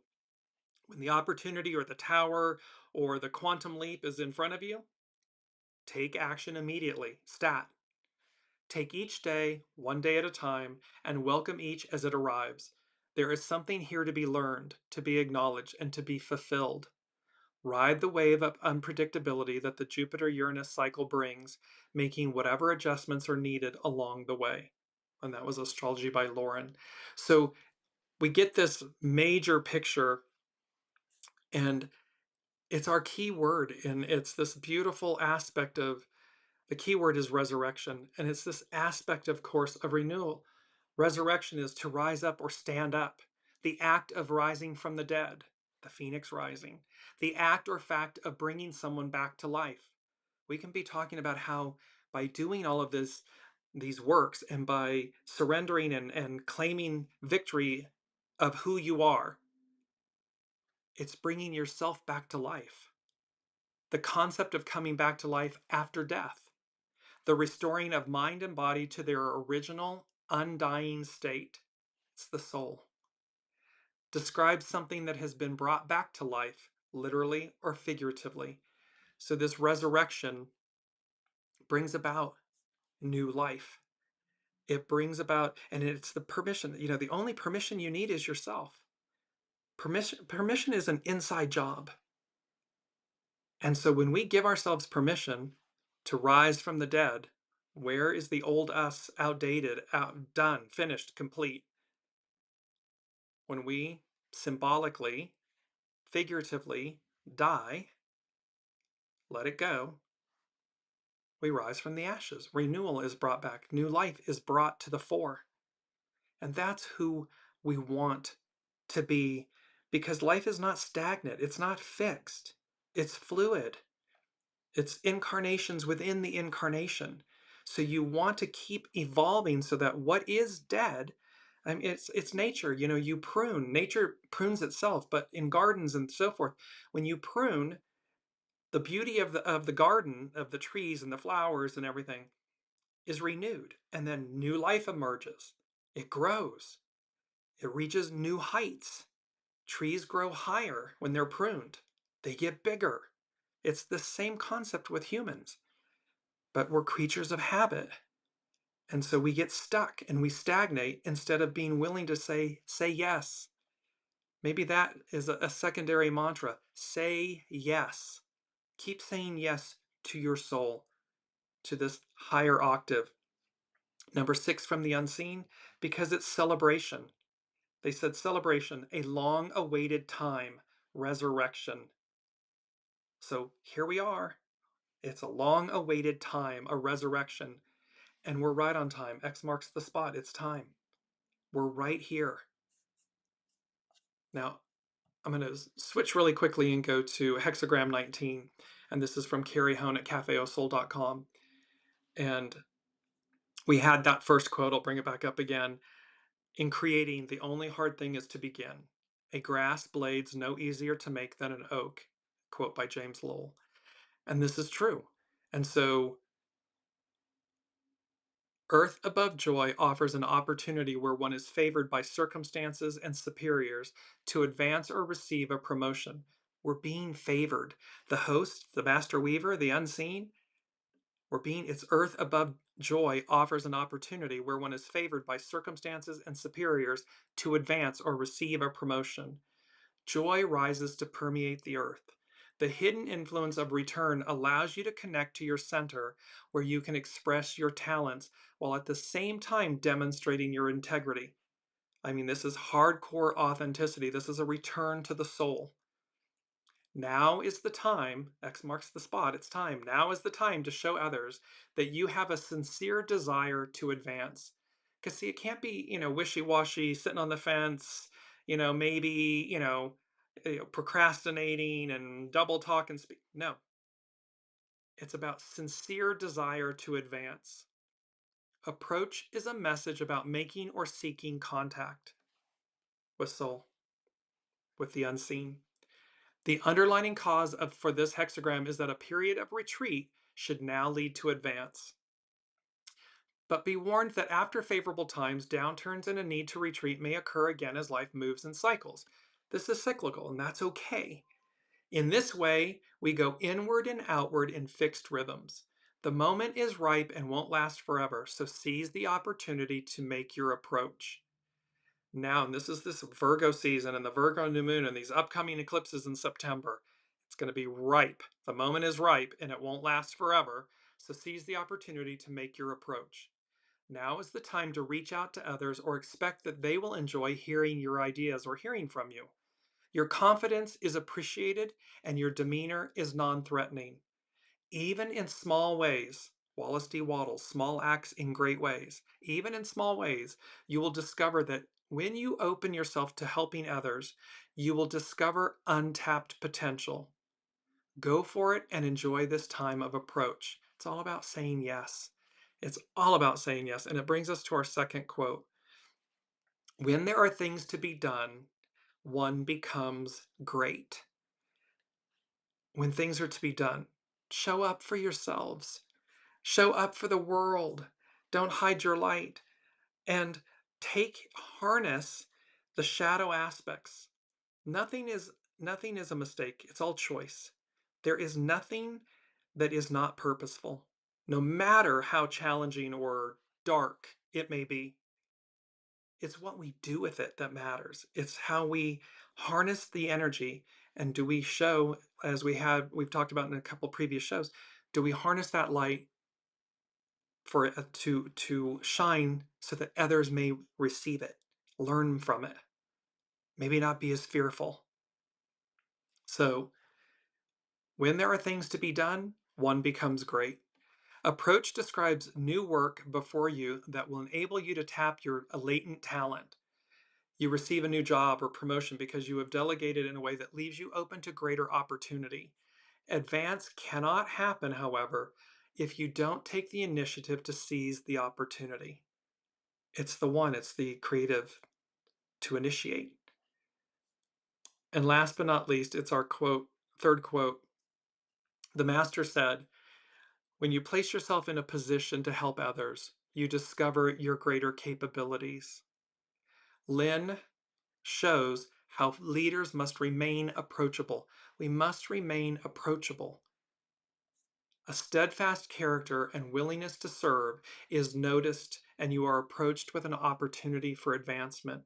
When the opportunity or the tower or the quantum leap is in front of you, take action immediately. Stat. Take each day, one day at a time, and welcome each as it arrives. There is something here to be learned, to be acknowledged, and to be fulfilled. Ride the wave of unpredictability that the Jupiter-Uranus cycle brings, making whatever adjustments are needed along the way. And that was Astrology by Lauren. So we get this major picture, and it's our key word, and it's this beautiful aspect of the key word is resurrection, and it's this aspect, of course, of renewal. Resurrection is to rise up or stand up, the act of rising from the dead, the phoenix rising, the act or fact of bringing someone back to life. We can be talking about how by doing all of these works and by surrendering and claiming victory of who you are, it's bringing yourself back to life. The concept of coming back to life after death, the restoring of mind and body to their original undying state. It's the soul. Describes something that has been brought back to life, literally or figuratively. So this resurrection brings about new life. It brings about, and it's the permission, the only permission you need is yourself. Permission is an inside job. And so when we give ourselves permission to rise from the dead, where is the old us outdated, outdone, finished, complete? When we symbolically, figuratively die, let it go, we rise from the ashes. Renewal is brought back. New life is brought to the fore. And that's who we want to be, because life is not stagnant. It's not fixed. It's fluid. It's incarnations within the incarnation. So you want to keep evolving so that what is dead, I mean, it's nature. You prune. Nature prunes itself, but in gardens and so forth, when you prune, the beauty of the garden, of the trees and the flowers and everything, is renewed, and then new life emerges. It grows. It reaches new heights. Trees grow higher when they're pruned. They get bigger. It's the same concept with humans, but we're creatures of habit. And so we get stuck and we stagnate instead of being willing to say yes. Maybe that is a secondary mantra. Say yes. Keep saying yes to your soul, to this higher octave. Number 6 from the unseen, because it's celebration. They said celebration, a long awaited time, resurrection. So here we are. It's a long awaited time, a resurrection. And we're right on time. X marks the spot. It's time. We're right here. Now, I'm going to switch really quickly and go to hexagram 19. And this is from Carrie Hone at cafeosoul.com. And we had that first quote. I'll bring it back up again. In creating, the only hard thing is to begin. A grass blade's no easier to make than an oak. Quote by James Lowell. And this is true. And so Earth above joy offers an opportunity where one is favored by circumstances and superiors to advance or receive a promotion. We're being favored. The host, the master weaver, the unseen, it's Earth above joy offers an opportunity where one is favored by circumstances and superiors to advance or receive a promotion. Joy rises to permeate the earth. The hidden influence of return allows you to connect to your center where you can express your talents while at the same time demonstrating your integrity. I mean, this is hardcore authenticity. This is a return to the soul. Now is the time, X marks the spot, it's time. Now is the time to show others that you have a sincere desire to advance. Because, see, it can't be, wishy-washy, sitting on the fence, maybe, procrastinating and double talk and speak. No, it's about sincere desire to advance. Approach is a message about making or seeking contact with soul, with the unseen. The underlining cause for this hexagram is that a period of retreat should now lead to advance. But be warned that after favorable times, downturns and a need to retreat may occur again as life moves in cycles. This is cyclical, and that's okay. In this way, we go inward and outward in fixed rhythms. The moment is ripe and won't last forever, so seize the opportunity to make your approach. Now, and this is this Virgo season and the Virgo new moon and these upcoming eclipses in September. It's going to be ripe. The moment is ripe and it won't last forever. So seize the opportunity to make your approach. Now is the time to reach out to others or expect that they will enjoy hearing your ideas or hearing from you. Your confidence is appreciated and your demeanor is non-threatening. Even in small ways, Wallace D. Wattles, small acts in great ways. Even in small ways, you will discover that when you open yourself to helping others, you will discover untapped potential. Go for it and enjoy this time of approach. It's all about saying yes. It's all about saying yes. And it brings us to our second quote. When there are things to be done, one becomes great. When things are to be done, show up for yourselves. Show up for the world. Don't hide your light. And harness the shadow aspects. Nothing is a mistake. It's all choice. There is nothing that is not purposeful, no matter how challenging or dark it may be. It's what we do with it that matters. It's how we harness the energy. And do we show, as we've talked about in a couple previous shows, do we harness that light for it to shine so that others may receive it, learn from it, maybe not be as fearful. So when there are things to be done, one becomes great. Approach describes new work before you that will enable you to tap your latent talent. You receive a new job or promotion because you have delegated in a way that leaves you open to greater opportunity. Advance cannot happen, however, if you don't take the initiative to seize the opportunity. It's the creative to initiate. And last but not least, it's our third quote. The master said, when you place yourself in a position to help others, you discover your greater capabilities. Lynn shows how leaders must remain approachable. We must remain approachable. A steadfast character and willingness to serve is noticed, and you are approached with an opportunity for advancement.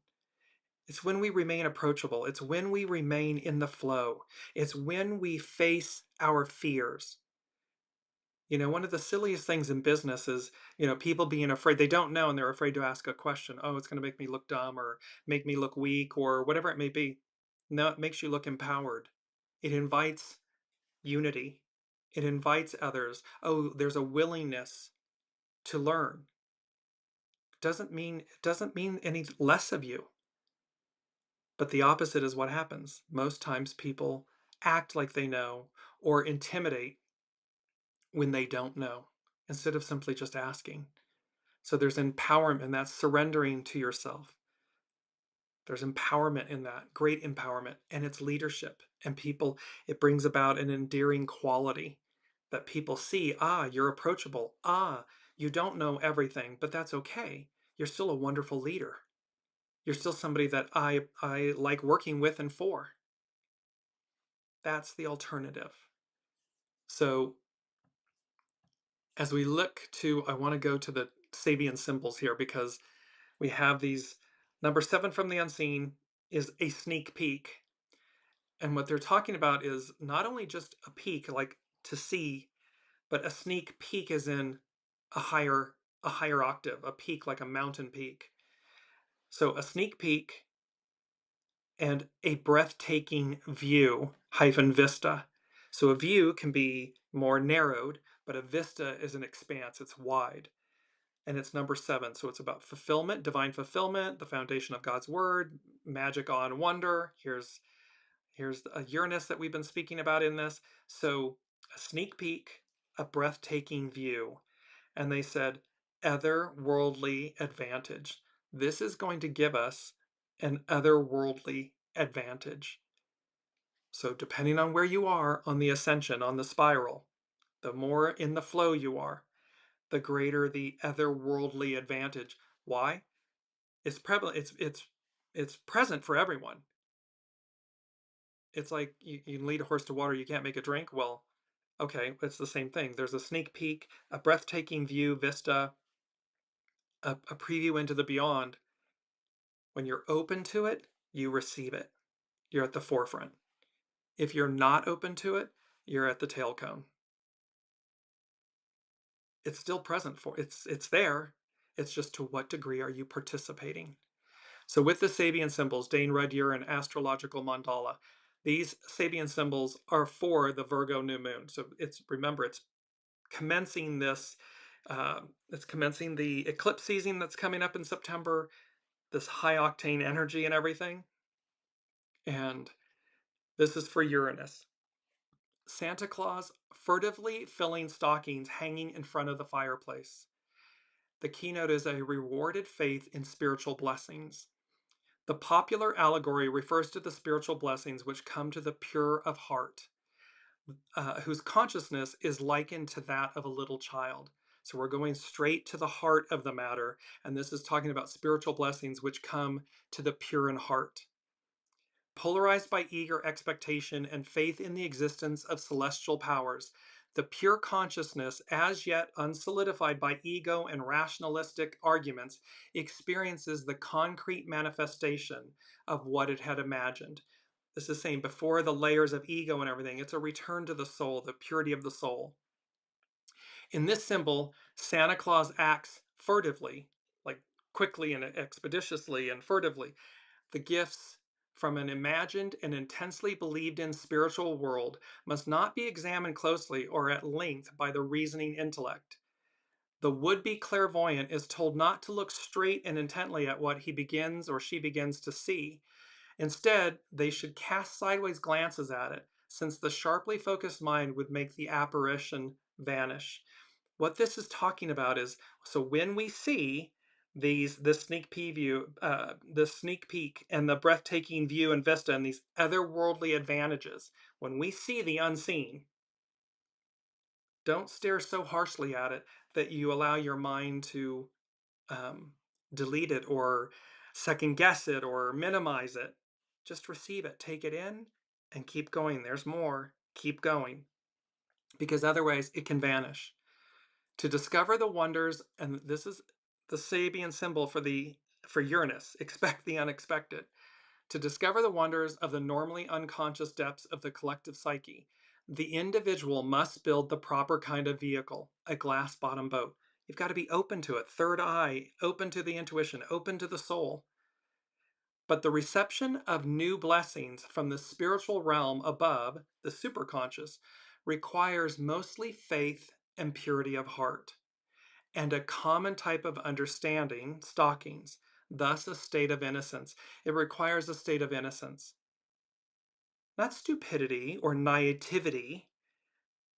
It's when we remain approachable. It's when we remain in the flow. It's when we face our fears. One of the silliest things in business is, people being afraid. They don't know and they're afraid to ask a question. Oh, it's going to make me look dumb or make me look weak or whatever it may be. No, it makes you look empowered. It invites unity. It invites others. Oh, there's a willingness to learn. It doesn't mean any less of you. But the opposite is what happens. Most times people act like they know or intimidate when they don't know instead of simply just asking. So there's empowerment, and that's surrendering to yourself. There's empowerment in that, great empowerment, and it's leadership. And it brings about an endearing quality that people see. Ah, you're approachable. Ah, you don't know everything, but that's okay. You're still a wonderful leader. You're still somebody that I like working with and for. That's the alternative. So as we look to, I want to go to the Sabian symbols here because we have these. Number 7 from the unseen is a sneak peek. And what they're talking about is not only just a peek, like to see, but a sneak peek is in a higher octave, a peak like a mountain peak. So a sneak peek and a breathtaking view hyphen vista. So a view can be more narrowed, but a vista is an expanse, it's wide. And it's number 7. So it's about fulfillment, divine fulfillment, the foundation of God's word, magic, awe, and wonder. Here's a Uranus that we've been speaking about in this. So a sneak peek, a breathtaking view. And they said, otherworldly advantage. This is going to give us an otherworldly advantage. So depending on where you are on the ascension, on the spiral, the more in the flow you are, the greater the otherworldly advantage. Why? It's prevalent. It's present for everyone. It's like you can lead a horse to water, you can't make a drink. Well, okay, it's the same thing. There's a sneak peek, a breathtaking view, vista, a preview into the beyond. When you're open to it, you receive it. You're at the forefront. If you're not open to it, you're at the tail cone. It's still present for it's there. It's just to what degree are you participating? So with the Sabian symbols, Dane Red Year and astrological mandala, these Sabian symbols are for the Virgo new moon. So remember, it's commencing this, it's commencing the eclipse season that's coming up in September, this high octane energy and everything. And this is for Uranus. Santa Claus furtively filling stockings hanging in front of the fireplace. The keynote is a rewarded faith in spiritual blessings. The popular allegory refers to the spiritual blessings which come to the pure of heart, whose consciousness is likened to that of a little child. So we're going straight to the heart of the matter, and this is talking about spiritual blessings which come to the pure in heart. Polarized by eager expectation and faith in the existence of celestial powers, the pure consciousness, as yet unsolidified by ego and rationalistic arguments, experiences the concrete manifestation of what it had imagined. This is saying before the layers of ego and everything, it's a return to the soul, the purity of the soul. In this symbol, Santa Claus acts furtively, like quickly and expeditiously and furtively. The gifts from an imagined and intensely believed in spiritual world must not be examined closely or at length by the reasoning intellect. The would-be clairvoyant is told not to look straight and intently at what he begins or she begins to see. Instead, they should cast sideways glances at it, since the sharply focused mind would make the apparition vanish. What this is talking about is, so when we see this sneak peek and the breathtaking view and vista and these otherworldly advantages, when we see the unseen, don't stare so harshly at it that you allow your mind to delete it or second guess it or minimize it. Just receive it, take it in, and keep going. There's more. Keep going, because otherwise it can vanish. To discover the wonders, and this is the Sabian symbol for Uranus, expect the unexpected. To discover the wonders of the normally unconscious depths of the collective psyche, The individual must build the proper kind of vehicle, a glass bottom boat. You've got to be open to it, third eye, open to the intuition, open to the soul. But the reception of new blessings from the spiritual realm above, the superconscious, requires mostly faith and purity of heart, and a common type of understanding, stockings, thus a state of innocence. It requires a state of innocence. Not stupidity or naivety,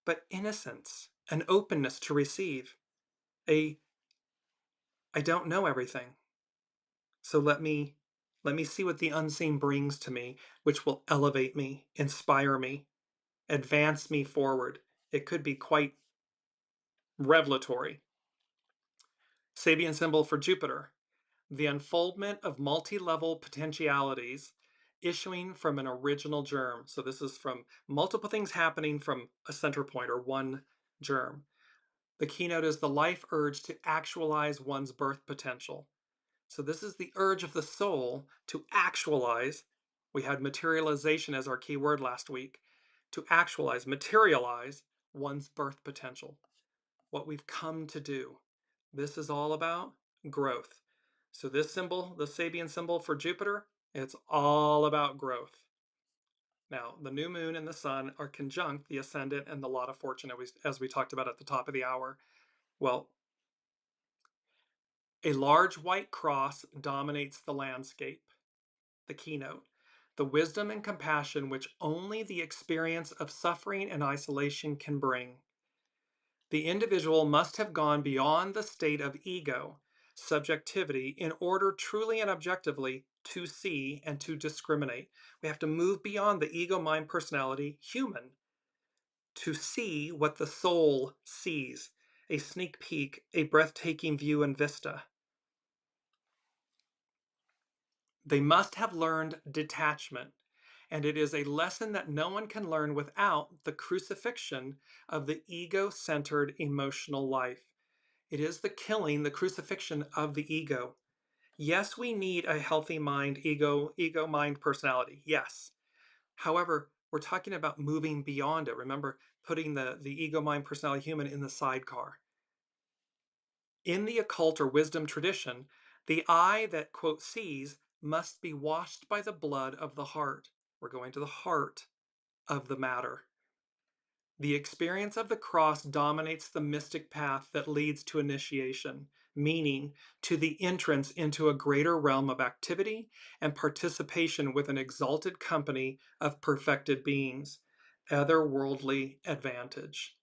but innocence, an openness to receive. A I don't know everything. So let me see what the unseen brings to me, which will elevate me, inspire me, advance me forward. It could be quite revelatory. Sabian symbol for Jupiter, the unfoldment of multi-level potentialities issuing from an original germ. So this is from multiple things happening from a center point or one germ. The keynote is the life urge to actualize one's birth potential. So this is the urge of the soul to actualize. We had materialization as our key word last week. To actualize, materialize one's birth potential. What we've come to do. This is all about growth. So this symbol, the Sabian symbol for Jupiter, it's all about growth. Now, the new moon and the sun are conjunct the ascendant and the lot of fortune, as we talked about at the top of the hour. Well, a large white cross dominates the landscape. The keynote, the wisdom and compassion which only the experience of suffering and isolation can bring. The individual must have gone beyond the state of ego, subjectivity, in order truly and objectively to see and to discriminate. We have to move beyond the ego, mind, personality, human, to see what the soul sees, a sneak peek, a breathtaking view and vista. They must have learned detachment, and it is a lesson that no one can learn without the crucifixion of the ego-centered emotional life. It is the killing, the crucifixion of the ego. Yes, we need a healthy mind, ego, mind, personality. Yes. However, we're talking about moving beyond it. Remember, putting the ego, mind, personality, human in the sidecar. In the occult or wisdom tradition, the eye that, quote, sees must be washed by the blood of the heart. We're going to the heart of the matter. The experience of the cross dominates the mystic path that leads to initiation, meaning to the entrance into a greater realm of activity and participation with an exalted company of perfected beings, otherworldly advantage.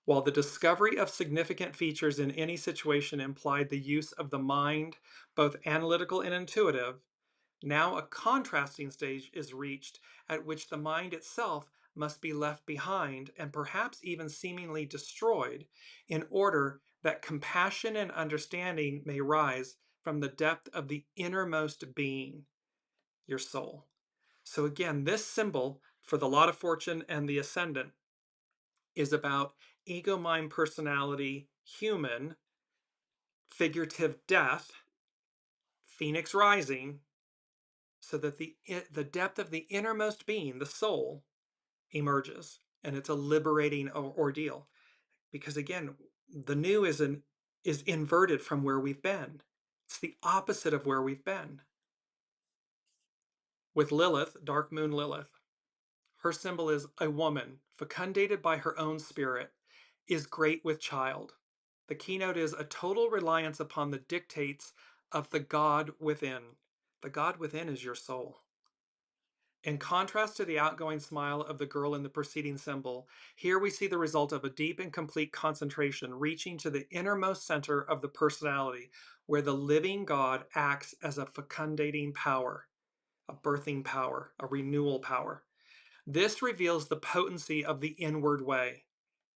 While the discovery of significant features in any situation implied the use of the mind, both analytical and intuitive, now a contrasting stage is reached at which the mind itself must be left behind and perhaps even seemingly destroyed in order that compassion and understanding may rise from the depth of the innermost being, your soul. So again, this symbol for the lot of fortune and the ascendant is about ego, mind, personality, human, figurative death, phoenix rising, so that the depth of the innermost being, the soul, emerges, and it's a liberating ordeal. Because again, the new is inverted from where we've been. It's the opposite of where we've been. With Lilith, dark moon Lilith, her symbol is a woman fecundated by her own spirit, is great with child. The keynote is a total reliance upon the dictates of the God within. The God within is your soul. In contrast to the outgoing smile of the girl in the preceding symbol, here we see the result of a deep and complete concentration reaching to the innermost center of the personality, where the living God acts as a fecundating power, a birthing power, a renewal power. This reveals the potency of the inward way,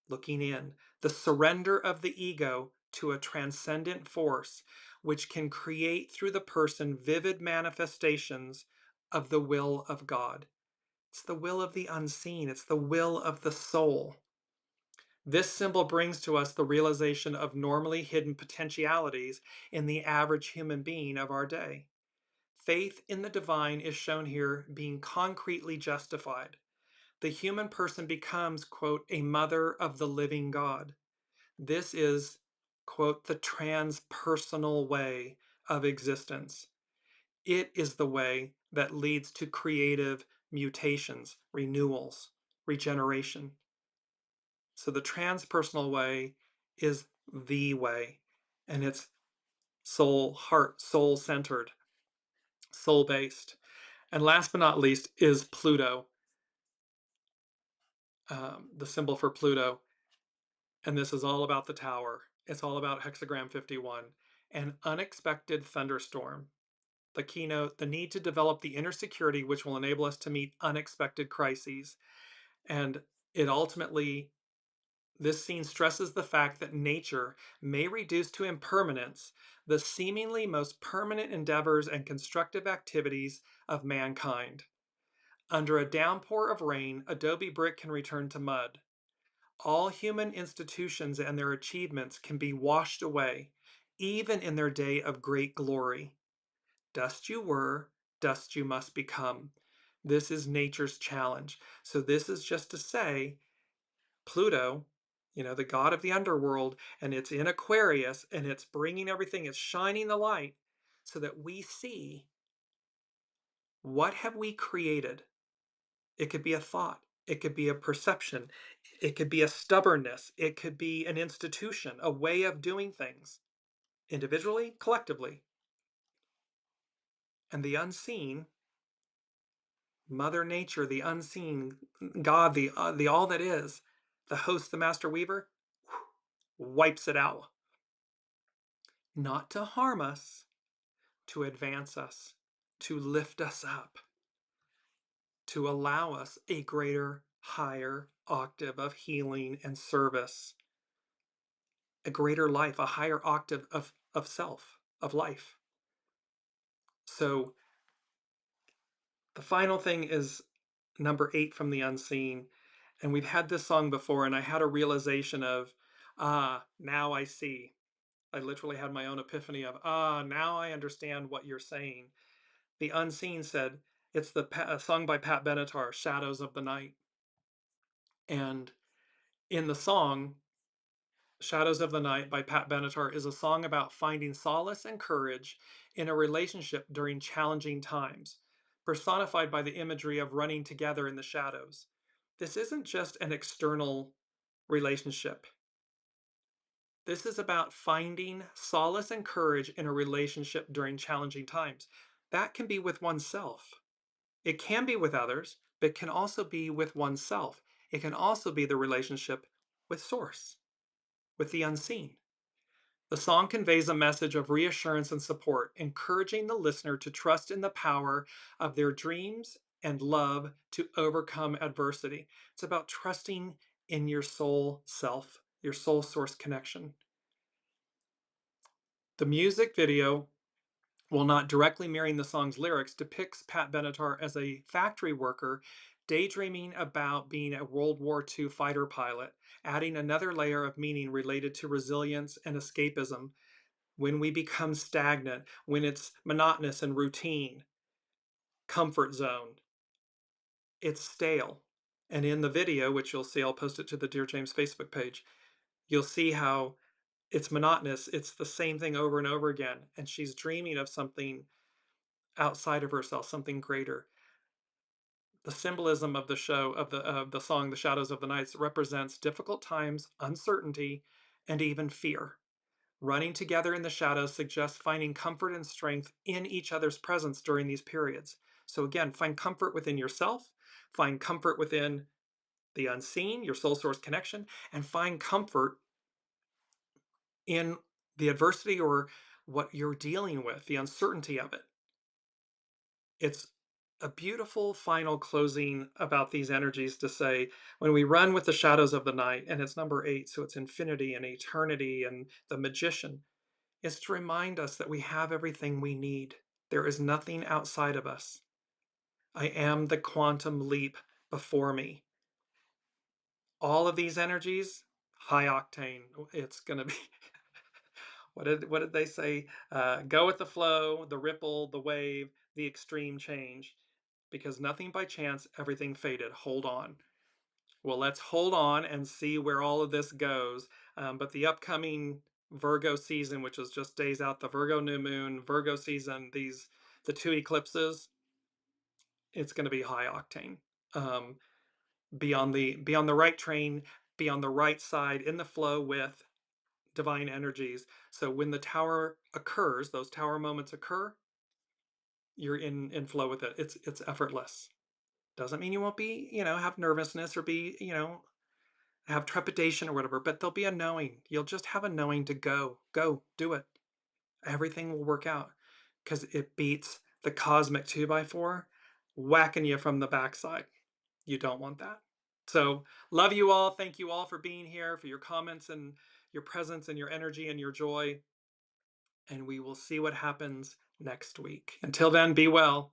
looking in, the surrender of the ego to a transcendent force, which can create through the person vivid manifestations of the will of God. It's the will of the unseen. It's the will of the soul. This symbol brings to us the realization of normally hidden potentialities in the average human being of our day. Faith in the divine is shown here being concretely justified. the human person becomes, quote, a mother of the living God. This is, quote, the transpersonal way of existence. It is the way that leads to creative mutations, renewals, regeneration. So the transpersonal way is the way, and it's soul, heart, soul centered, soul based. And last but not least is Pluto, the symbol for Pluto. And this is all about the tower. It's all about hexagram 51, an unexpected thunderstorm. The keynote, the need to develop the inner security which will enable us to meet unexpected crises. And it ultimately, this scene stresses the fact that nature may reduce to impermanence the seemingly most permanent endeavors and constructive activities of mankind. Under a downpour of rain, adobe brick can return to mud. All human institutions and their achievements can be washed away, even in their day of great glory. Dust you were, dust you must become. This is nature's challenge. So this is just to say, Pluto, the god of the underworld, and it's in Aquarius, and it's bringing everything, it's shining the light so that we see, what have we created? It could be a thought. It could be a perception. It could be a stubbornness. It could be an institution, a way of doing things, individually, collectively. And the unseen, Mother Nature, the unseen, God, the all that is, the host, the master weaver, wipes it out. Not to harm us, to advance us, to lift us up, to allow us a greater, higher octave of healing and service, a greater life, a higher octave of self, of life. So the final thing is number 8 from the unseen. And we've had this song before, and I had a realization of, now I see. I literally had my own epiphany of, now I understand what you're saying. The unseen said, it's a song by Pat Benatar, Shadows of the Night. And in the song, Shadows of the Night by Pat Benatar is a song about finding solace and courage in a relationship during challenging times, personified by the imagery of running together in the shadows. This isn't just an external relationship. This is about finding solace and courage in a relationship during challenging times. That can be with oneself. It can be with others, but it can also be with oneself. It can also be the relationship with Source, with the unseen. The song conveys a message of reassurance and support, encouraging the listener to trust in the power of their dreams and love to overcome adversity. It's about trusting in your soul self, your soul source connection. The music video, while not directly mirroring the song's lyrics, depicts Pat Benatar as a factory worker daydreaming about being a World War II fighter pilot, adding another layer of meaning related to resilience and escapism. When we become stagnant, when it's monotonous and routine, comfort zone, it's stale. And in the video, which you'll see, I'll post it to the Dearjames Facebook page, you'll see how it's monotonous. It's the same thing over and over again. And she's dreaming of something outside of herself, something greater. The symbolism of the show, of the song, The Shadows of the Nights, represents difficult times, uncertainty, and even fear. Running together in the shadows suggests finding comfort and strength in each other's presence during these periods. So again, find comfort within yourself, find comfort within the unseen, your soul source connection, and find comfort in the adversity or what you're dealing with, the uncertainty of it. It's a beautiful final closing about these energies to say, when we run with the shadows of the night, and it's number 8, so it's infinity and eternity and the magician, is to remind us that we have everything we need. There is nothing outside of us. I am the quantum leap before me. All of these energies, high octane. It's going to be, what did they say? Go with the flow, the ripple, the wave, the extreme change. Because nothing by chance, everything faded. Hold on. Well, let's hold on and see where all of this goes. But the upcoming Virgo season, which is just days out, the Virgo new moon, Virgo season, the two eclipses, it's going to be high octane. Um, be on the right train, be on the right side in the flow with divine energies. So when the tower occurs, those tower moments occur, you're in flow with it. It's effortless. Doesn't mean you won't be, have nervousness or be, have trepidation or whatever, but there'll be a knowing. You'll just have a knowing to go, do it. Everything will work out because it beats the cosmic 2x4 whacking you from the backside. You don't want that. So, love you all. Thank you all for being here, for your comments and your presence and your energy and your joy. And we will see what happens next week. Until then, be well.